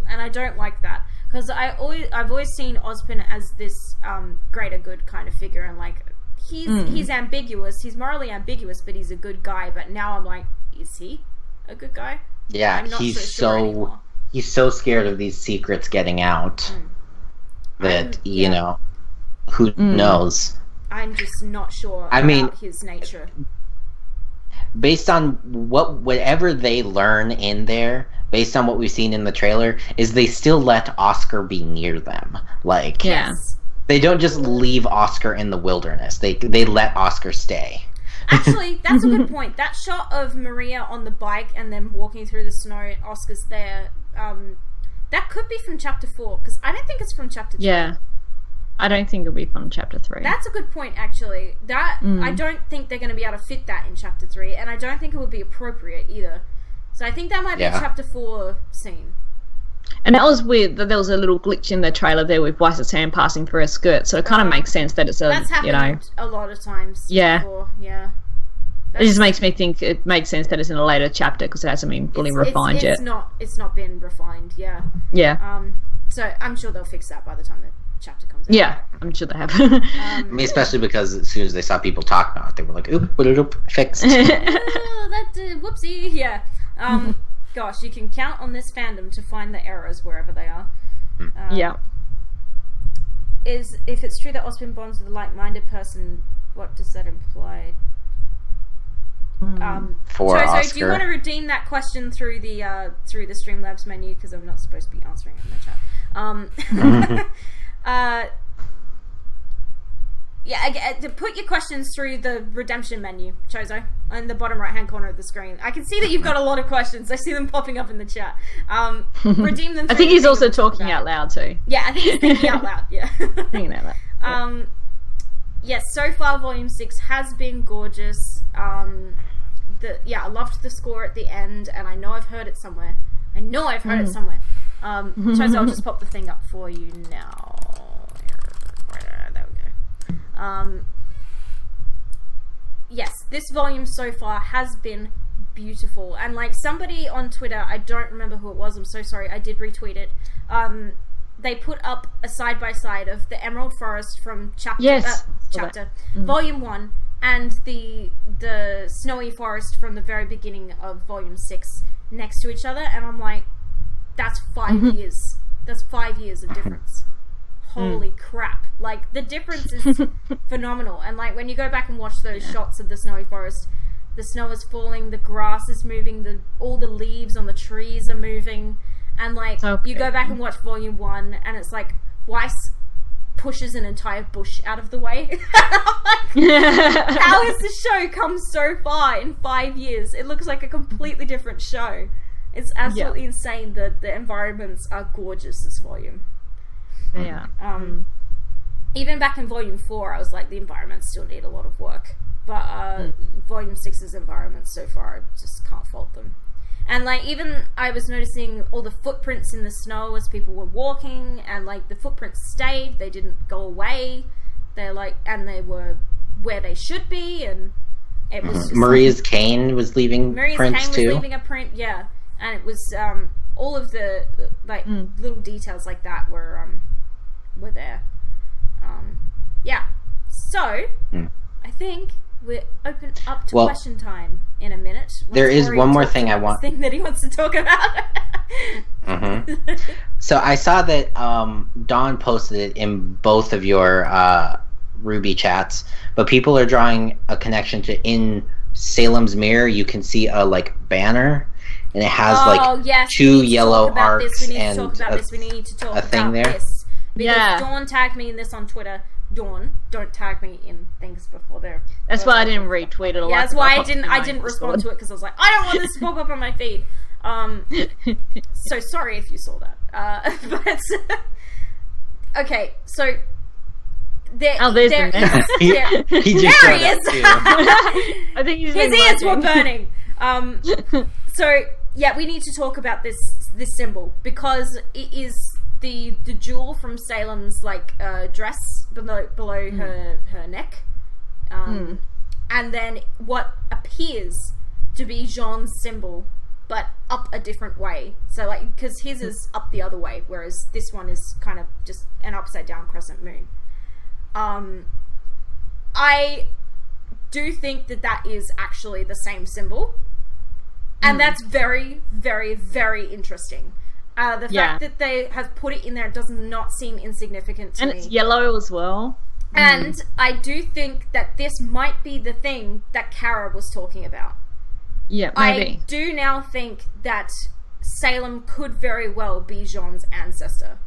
And I don't like that, because I've always seen Ozpin as this greater good kind of figure, and like he's ambiguous, he's morally ambiguous, but he's a good guy. But now I'm like, is he a good guy? Yeah, I'm not he's sure so scared of these secrets getting out that you know, who knows. I'm just not sure about his nature. Based on whatever they learn in there, based on what we've seen in the trailer, is they still let Oscar be near them. Like, they don't just leave Oscar in the wilderness. They let Oscar stay. Actually, that's a good point. That shot of Maria on the bike and then walking through the snow, Oscar's there, that could be from Chapter 4, because I don't think it's from Chapter 3. Yeah. I don't think it'll be from Chapter 3. That's a good point, actually. I don't think they're going to be able to fit that in Chapter 3, and I don't think it would be appropriate either. So I think that might be a Chapter 4 scene. And that was weird, that there was a little glitch in the trailer there with Weiss's hand passing through her skirt, so it kind of makes sense that it's that's happened a lot of times before. Yeah. It just makes me think it makes sense that it's in a later chapter, because it hasn't been fully refined yet. It's not been refined, yeah. So I'm sure they'll fix that by the time the chapter comes out. Yeah, I'm sure they have. I mean, especially because as soon as they saw people talk about it, they were like, oop, fixed. Whoopsie, yeah. Gosh, you can count on this fandom to find the errors wherever they are. If it's true that Ozpin bonds with a like-minded person, what does that imply? For Oscar. So do you want to redeem that question through the Streamlabs menu, because I'm not supposed to be answering it in the chat. To put your questions through the redemption menu, Chozo, in the bottom right-hand corner of the screen. I can see that you've got a lot of questions. I see them popping up in the chat. Redeem them. I think he's also talking out loud too. Yeah, I think he's thinking out loud. Yeah. Thinking out loud. Yes, so far Volume 6 has been gorgeous. I loved the score at the end, and I know I've heard it somewhere. Chozo, I'll just pop the thing up for you now. There we go. Yes, this volume so far has been beautiful, and like somebody on Twitter, I don't remember who it was, I'm so sorry, I did retweet it, they put up a side-by-side of the Emerald Forest from Volume 1 and the snowy forest from the very beginning of Volume 6 next to each other, and I'm like, that's 5 years. That's 5 years of difference. Holy crap. Like, the difference is phenomenal. And, like, when you go back and watch those shots of the snowy forest, the snow is falling, the grass is moving, all the leaves on the trees are moving, and, like, you go back and watch Volume 1, and it's like, Weiss pushes an entire bush out of the way. Like, how has the show come so far in 5 years? It looks like a completely different show. It's absolutely insane that the environments are gorgeous this volume. Yeah. Even back in Volume 4, I was like, the environments still need a lot of work. But Volume 6's environments so far, I just can't fault them. And, like, even I was noticing all the footprints in the snow as people were walking, and, like, the footprints stayed, they didn't go away. They're, like, and they were where they should be, and it was just Maria's cane was leaving prints, too. Maria's cane was leaving a print, yeah. And it was, all of the, like, little details like that were there. Yeah. So, I think we're open up to question time in a minute. There is one more thing I want. Thing that he wants to talk about. So I saw that Dawn posted it in both of your Ruby chats, but people are drawing a connection to in Salem's Mirror. You can see a like banner, and it has two yellow arcs and a thing there. This. Because Dawn tagged me in this on Twitter. Dawn, don't tag me in things before they're... That's why I didn't retweet it. Yeah, that's why I didn't respond to it, because I was like, I don't want this to pop up on my feed. So sorry if you saw that. But okay, so there's the next. He just there he is. I think his ears were burning. So yeah, we need to talk about this symbol, because it is the jewel from Salem's like dress below her neck, and then what appears to be Jean's symbol, but up a different way. So like, because his is up the other way, whereas this one is kind of just an upside down crescent moon. I do think that is actually the same symbol, and that's very, very, very interesting. The fact that they have put it in there does not seem insignificant to me. And it's yellow as well. And I do think that this might be the thing that Kara was talking about. Yeah, maybe. I do now think that Salem could very well be Jean's ancestor.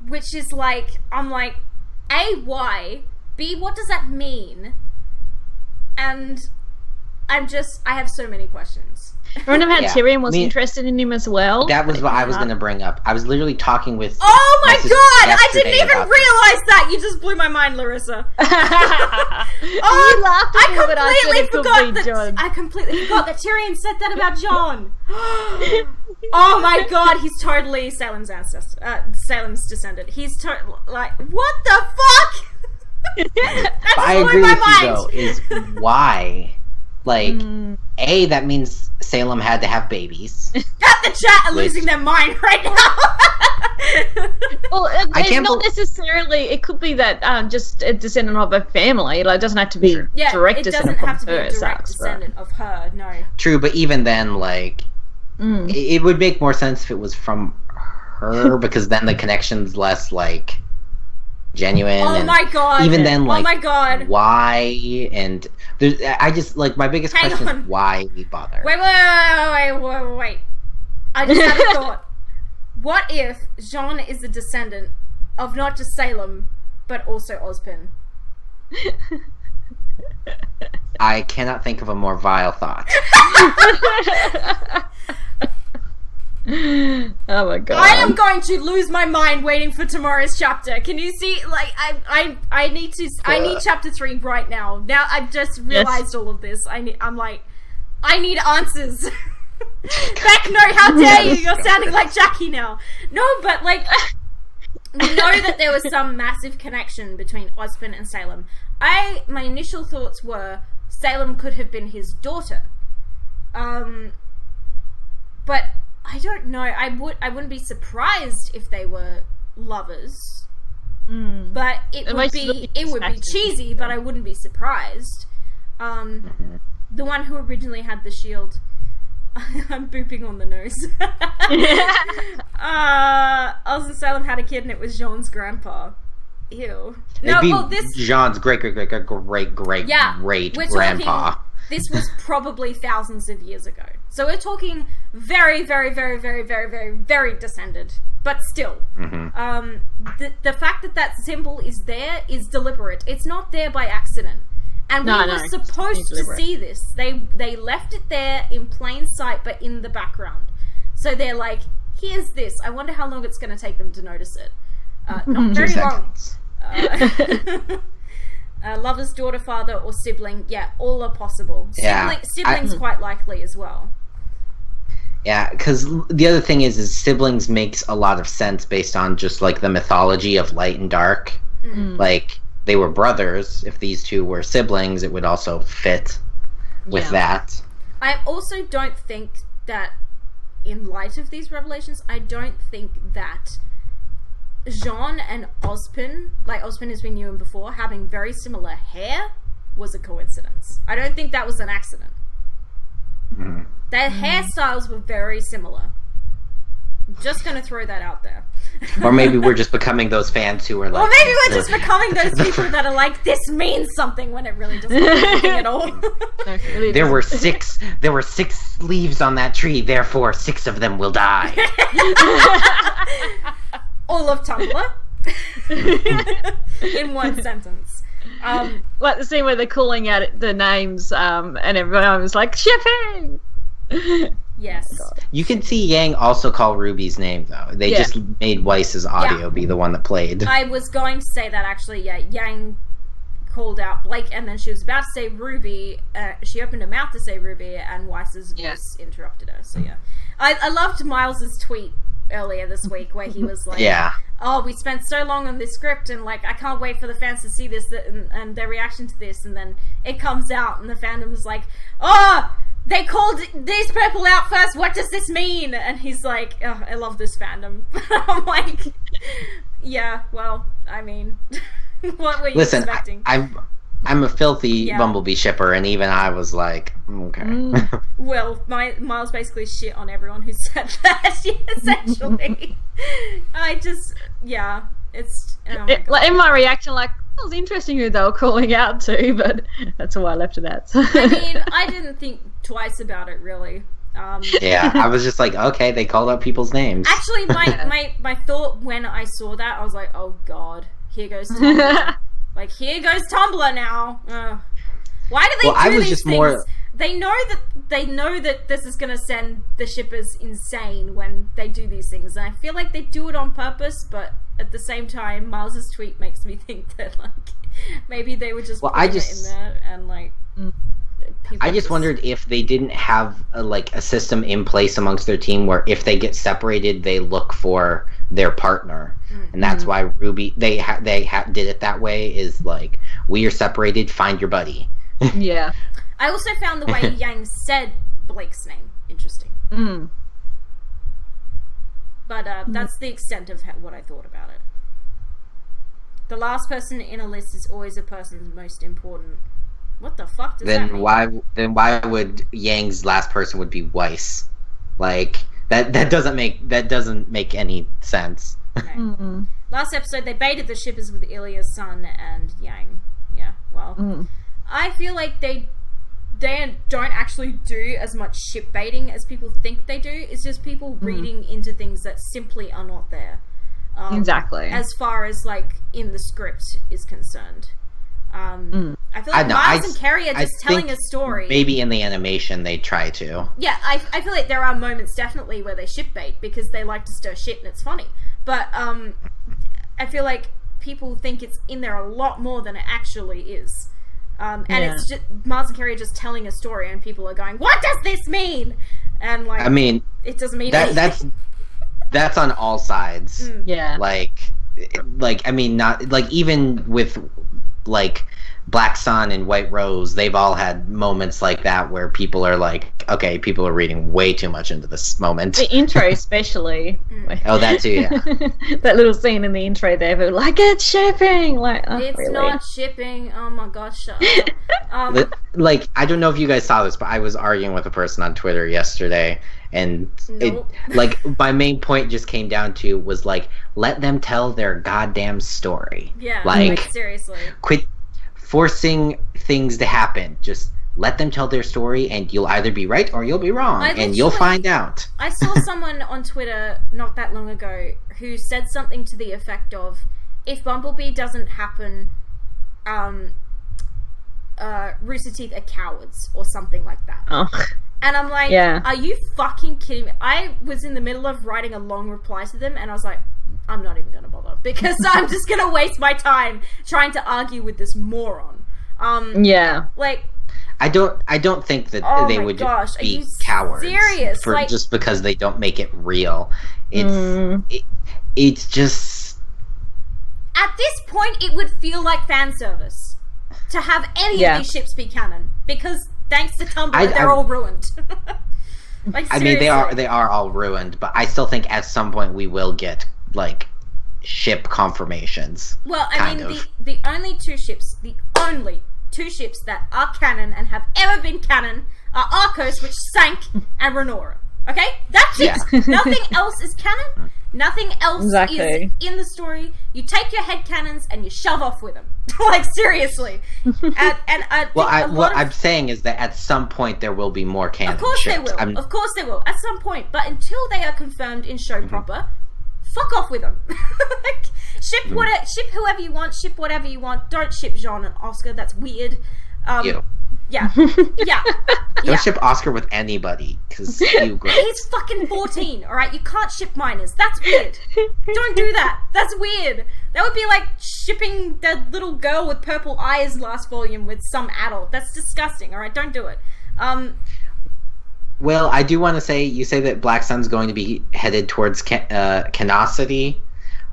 Which is like, I'm like, A, why? B, what does that mean? And I have so many questions. Remember how Tyrion was interested in him as well? That was what I was going to bring up. I was literally talking with... Oh my god! I didn't even realize that! You just blew my mind, Larissa. You laughed at me when I said it could be Jon. I completely forgot that Tyrion said that about Jon. Oh my god, he's totally Salem's ancestor. Salem's descendant. He's like, what the fuck? I agree with you, though, is why... Like, A, that means Salem had to have babies. The chat are losing their mind right now. Well, it's not necessarily... It could be that just a descendant of a family. Like, it doesn't have to be direct descendant from her. It doesn't have to be a direct descendant of her, no. True, but even then, like, it would make more sense if it was from her, because then the connection's less, like... genuine. Oh my god! Even then, like, oh my god, why? And I just like my biggest question is why we bother. Wait! I just had a thought. What if Jean is a descendant of not just Salem but also Ozpin? I cannot think of a more vile thought. Oh my god! I am going to lose my mind waiting for tomorrow's chapter. Can you see? Like, I need chapter 3 right now. Now I've just realized all of this. I need answers. Beck, no, how dare you? You're sounding like Jackie now. No, but like, we know that there was some massive connection between Ozpin and Salem. My initial thoughts were Salem could have been his daughter. But I don't know. I wouldn't be surprised if they were lovers. But it would be cheesy, but I wouldn't be surprised. The one who originally had the shield. I'm booping on the nose. Salem had a kid and it was Jean's grandpa. Ew. This Jean's great grandpa. This was probably thousands of years ago. So we're talking very, very, very, very, very, very, very descended. But still. The fact that symbol is there is deliberate. It's not there by accident. And we were supposed to see this. They left it there in plain sight, but in the background. So they're like, here's this. I wonder how long it's going to take them to notice it. Not very long. Lover's daughter, father, or sibling. Yeah, all are possible. Siblings quite likely as well. Yeah, because the other thing is siblings makes a lot of sense based on just, like, the mythology of light and dark. Like... They were brothers. If these two were siblings, it would also fit with that. I also don't think that, in light of these revelations, I don't think that Jean and Ozpin, like Ozpin has been known before, having very similar hair was a coincidence. I don't think that was an accident. Their hairstyles were very similar. Just gonna throw that out there. Or maybe we're just becoming those fans who are like... Or maybe we're just becoming those people that are like, this means something, when it really doesn't mean anything at all. There were 6 leaves on that tree, therefore 6 of them will die. All of Tumblr. In one sentence. Like the scene where they're calling out the names, and everyone was like, shipping! Yes. You can see Yang also call Ruby's name, though. They just made Weiss's audio be the one that played. I was going to say that, actually, Yang called out Blake, and then she was about to say Ruby. She opened her mouth to say Ruby, and Weiss's voice interrupted her. So, I loved Miles's tweet earlier this week, where he was like, oh, we spent so long on this script, and, like, I can't wait for the fans to see this, and their reaction to this, and then it comes out, and the fandom is like, oh! They called these people out first. What does this mean? And he's like, oh, I love this fandom. I'm like, yeah, well, I mean, what were you expecting? I'm a filthy Bumblebee shipper, and even I was like, okay. Well, Miles basically shit on everyone who said that, essentially. I just, it's... Oh my in my reaction, like, it was interesting who they were calling out to, but that's why I left it at. I mean, I didn't think twice about it, really. I was just like, okay, they called out people's names. Actually, my thought when I saw that, I was like, oh god, here goes Tumblr. Like, here goes Tumblr now. Why do they do these things? They know that this is going to send the shippers insane when they do these things, and I feel like they do it on purpose, but at the same time, Miles's tweet makes me think that, like, maybe they were just putting it in there, and, like... I just wondered if they didn't have a system in place amongst their team where if they get separated, they look for their partner, and that's why Ruby they did it that way. Is like, we are separated, find your buddy. Yeah. I also found the way Yang said Blake's name interesting. But that's the extent of what I thought about it. The last person in a list is always a person who's most important. What the fuck does that mean? Then why would Yang's last person would be Weiss? Like, that doesn't make any sense. Okay. Last episode, they baited the shippers with Ilya's son and Yang. Yeah, well, I feel like they don't actually do as much ship baiting as people think they do. It's just people reading into things that simply are not there. Exactly. As far as, like, in the script is concerned. I feel like Miles and Cory are just telling a story. Maybe in the animation they try to. Yeah, I feel like there are moments definitely where they ship bait because they like to stir shit and it's funny. But I feel like people think it's in there a lot more than it actually is. And it's just Miles and Cory are just telling a story and people are going, what does this mean? And, like, I mean, it doesn't mean anything. That's on all sides. Yeah. Like I mean, not like, even with, like, Black Sun and White Rose, they've all had moments like that where people are like, okay, people are reading way too much into this moment. The intro especially. Oh, that too, yeah. That little scene in the intro there, but like, it's shipping! Like, oh, it's really? not shipping. Oh my gosh, shut up. Like, I don't know if you guys saw this, but I was arguing with a person on Twitter yesterday, and nope. my main point just came down to was like, let them tell their goddamn story. Yeah, like seriously. Quit forcing things to happen. Just let them tell their story, and you'll either be right or you'll be wrong, and you'll find out. I saw someone on Twitter not that long ago who said something to the effect of, if Bumblebee doesn't happen, Rooster Teeth are cowards, or something like that. Oh. And I'm like, are you fucking kidding me? I was in the middle of writing a long reply to them, and I was like, I'm not even going to bother, because I'm just going to waste my time trying to argue with this moron. Like, I don't think that they would be cowards. Serious? Just because they don't make it real. It's just, at this point, it would feel like fan service to have any of these ships be canon, because thanks to Tumblr, they're all ruined. Like, I mean, they are all ruined, but I still think at some point we will get like ship confirmations. Well, I mean, the only two ships that are canon and have ever been canon are Arcos, which sank, and Renora. Okay? That's it. Yeah. Nothing else is canon. Nothing else is in the story. You take your headcanons and you shove off with them. Like, seriously. I'm saying is that at some point there will be more canon. Of course ships. They will. Of course they will. At some point. But until they are confirmed in show proper, fuck off with them. Like, ship whoever you want. Ship whatever you want. Don't ship Jean and Oscar. That's weird. Yeah. Don't ship Oscar with anybody, because he's fucking 14, alright? You can't ship minors. That's weird. Don't do that. That's weird. That would be like shipping that little girl with purple eyes last volume with some adult. That's disgusting, alright? Don't do it. Well, I do want to say, you say that Black Sun's going to be headed towards canosity,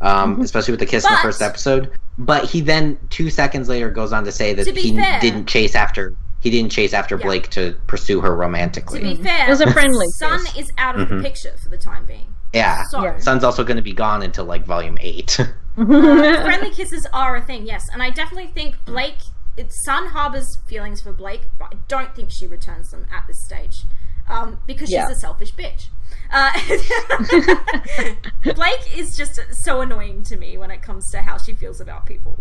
especially with the kiss in the first episode. But he then, 2 seconds later, goes on to say that he didn't chase after Blake to pursue her romantically. To be fair, it was a friendly Sun is out of the picture for the time being. Yeah. Sun's also going to be gone until like volume 8. Friendly kisses are a thing, yes, and I definitely think Sun harbors feelings for Blake, but I don't think she returns them at this stage, because she's a selfish bitch. Blake is just so annoying to me when it comes to how she feels about people.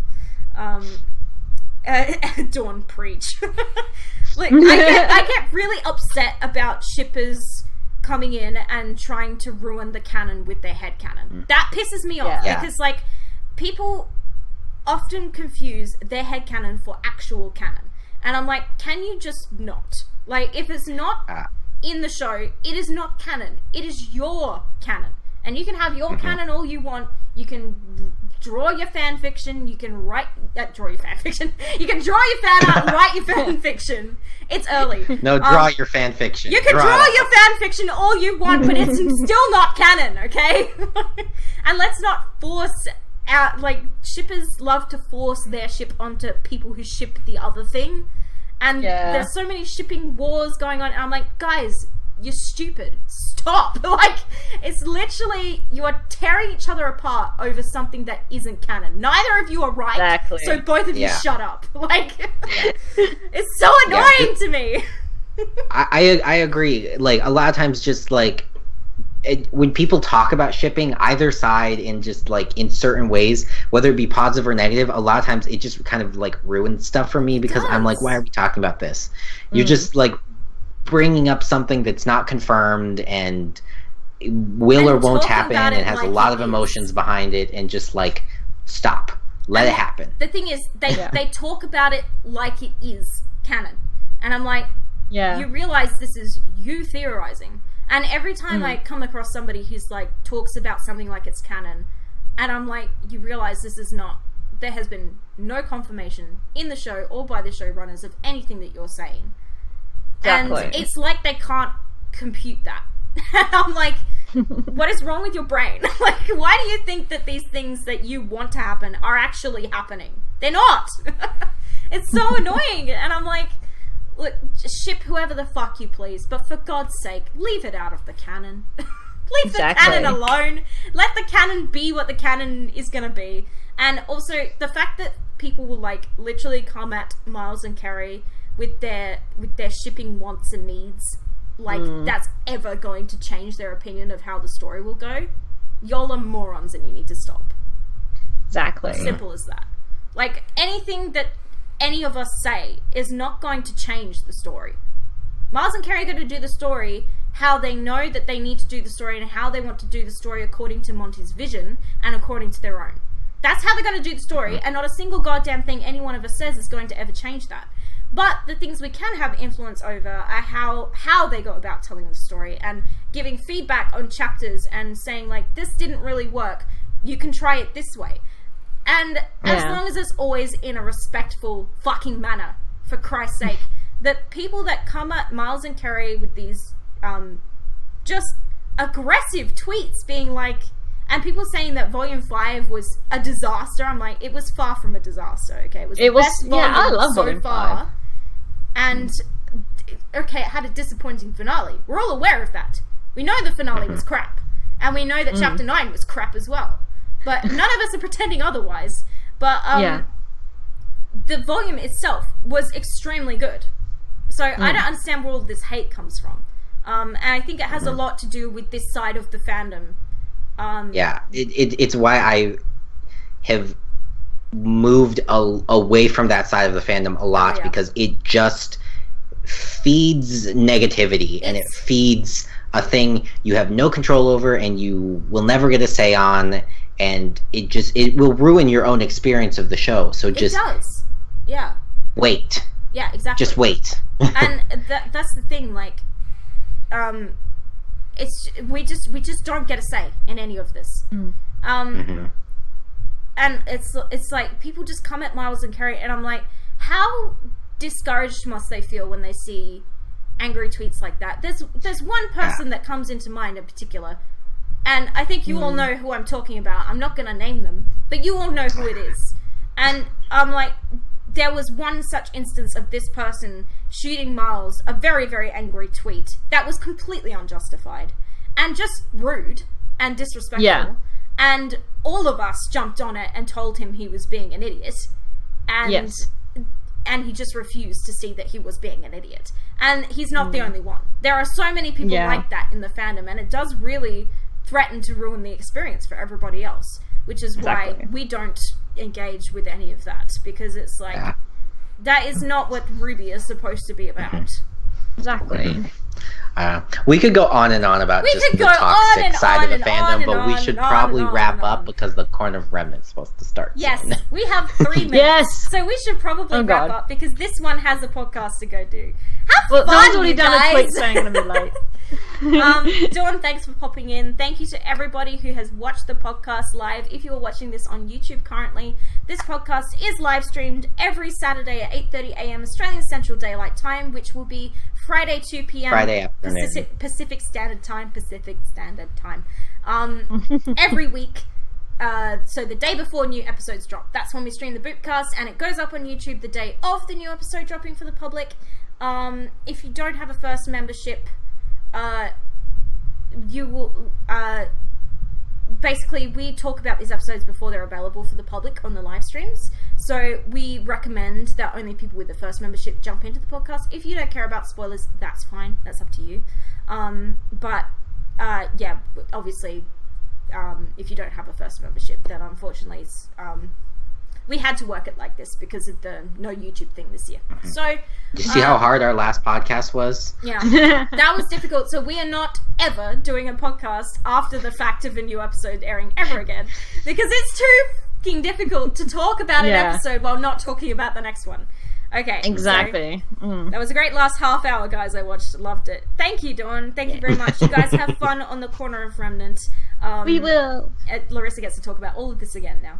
Dawn, preach. Like, I get really upset about shippers coming in and trying to ruin the canon with their headcanon. That pisses me off, because like, people often confuse their headcanon for actual canon, and I'm like, can you just not? Like, if it's not in the show, it is not canon. It is your canon, and you can have your canon all you want. You can draw your fan fiction. You can draw your fan fiction. You can draw your fan art and write your fan fiction. It's early. No, draw your fan fiction. You can draw your fan fiction all you want, but it's still not canon, okay? And let's not force out, like, shippers love to force their ship onto people who ship the other thing. And there's so many shipping wars going on, and I'm like, guys, you're stupid. Stop. Like, it's literally, you are tearing each other apart over something that isn't canon. Neither of you are right, so both of you shut up. Like, it's so annoying to me. I agree. Like, a lot of times just, like, when people talk about shipping, either side, in just like in certain ways, whether it be positive or negative, a lot of times it just kind of like ruins stuff for me, because I'm like, why are we talking about this? You're just like bringing up something that's not confirmed and will or won't happen, and has like a lot of emotions behind it, and just like, stop, let it happen. The thing is, they talk about it like it is canon, and I'm like, you realize this is you theorizing. And every time I come across somebody who's like talks about something like it's canon, and I'm like, you realize this is not, there has been no confirmation in the show or by the showrunners of anything that you're saying. Exactly. And it's like they can't compute that. And I'm like, what is wrong with your brain? Like, why do you think that these things that you want to happen are actually happening? They're not. It's so annoying. And I'm like, look, just ship whoever the fuck you please, but for God's sake, leave it out of the canon. Leave the canon alone. Let the canon be what the canon is going to be. And also, the fact that people will, like, literally come at Miles and Carrie with their shipping wants and needs, like, that's ever going to change their opinion of how the story will go. Y'all are morons and you need to stop. Exactly. Simple as that. Like, anything that any of us say is not going to change the story. Miles and Carrie are going to do the story how they know that they need to do the story and how they want to do the story according to Monty's vision and according to their own. That's how they're going to do the story, and not a single goddamn thing any one of us says is going to ever change that. But the things we can have influence over are how they go about telling the story and giving feedback on chapters and saying, like, this didn't really work, you can try it this way. And as long as it's always in a respectful fucking manner, for Christ's sake, that people that come at Miles and Carrie with these just aggressive tweets being like, and people saying that Volume 5 was a disaster. I'm like, it was far from a disaster, okay? It was the best volume I love so Volume far. 5. And, okay, it had a disappointing finale. We're all aware of that. We know the finale was crap. And we know that Chapter 9 was crap as well. But none of us are pretending otherwise. But the volume itself was extremely good. So I don't understand where all this hate comes from. And I think it has a lot to do with this side of the fandom. It's why I have moved away from that side of the fandom a lot, because it just feeds negativity and it feeds a thing you have no control over and you will never get a say on, and it will ruin your own experience of the show. So just it does. Wait. Yeah, exactly. Just wait. And that's the thing, like, we just don't get a say in any of this. And it's like people just come at Miles and Carrie, and I'm like, how discouraged must they feel when they see angry tweets like that? There's one person that comes into mind in particular, and I think you all know who I'm talking about. I'm not gonna name them, but you all know who it is. And I'm like, there was one such instance of this person shooting Miles a very, very angry tweet that was completely unjustified and just rude and disrespectful. Yeah. And all of us jumped on it and told him he was being an idiot. And and he just refused to see that he was being an idiot. And he's not the only one. There are so many people like that in the fandom, and it does really threaten to ruin the experience for everybody else, which is why we don't engage with any of that, because it's like that is not what RWBY is supposed to be about. Exactly. We could go on and on about just the toxic side of the fandom, but we should probably wrap up because the Corner of Remnant is supposed to start soon. We have 3 minutes. So we should probably wrap up because this one has a podcast to go do. Have fun, Dawn's already done a tweet saying I'm going to be late. Dawn, thanks for popping in. Thank you to everybody who has watched the podcast live. If you are watching this on YouTube currently, this podcast is live streamed every Saturday at 8:30 a.m. Australian Central Daylight Time, which will be Friday 2 p.m. Friday afternoon. Pacific Standard Time. Every week. So the day before new episodes drop. That's when we stream the Boopcast, and it goes up on YouTube the day of the new episode dropping for the public. If you don't have a first membership, you will basically, we talk about these episodes before they're available for the public on the live streams, so we recommend that only people with the first membership jump into the podcast. If you don't care about spoilers, that's fine, that's up to you. But yeah, obviously, if you don't have a first membership, then unfortunately we had to work it like this because of the no YouTube thing this year. So, did you see how hard our last podcast was? Yeah, that was difficult. So we are not ever doing a podcast after the fact of a new episode airing ever again, because it's too fucking difficult to talk about an episode while not talking about the next one. Okay. Exactly. So, that was a great last half hour, guys. I watched, loved it. Thank you, Dawn. Thank you very much. You guys have fun on the Corner of Remnant. We will. Larissa gets to talk about all of this again now.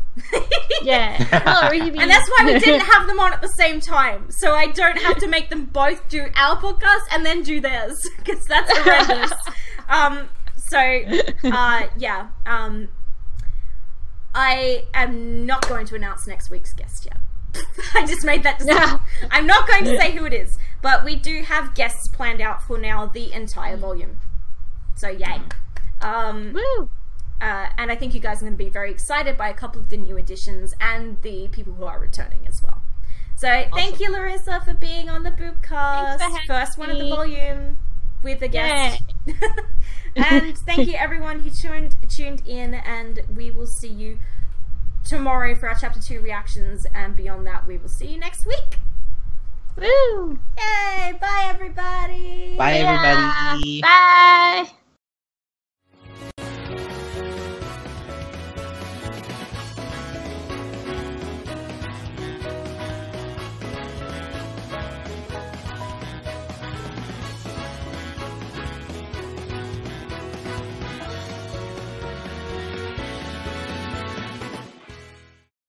Yeah. And that's why we didn't have them on at the same time. So I don't have to make them both do our podcast and then do theirs, because that's horrendous. I am not going to announce next week's guest yet. I just made that decision. Yeah. I'm not going to say who it is, but we do have guests planned out for now the entire volume. So yay. Woo! And I think you guys are going to be very excited by a couple of the new additions and the people who are returning as well. So thank you, Larissa, for being on the Boopcast. First one of the volume with a guest. And thank you everyone who tuned in, and we will see you tomorrow for our chapter 2 reactions, and beyond that we will see you next week. Woo! Yay! Bye everybody! Bye everybody! Bye!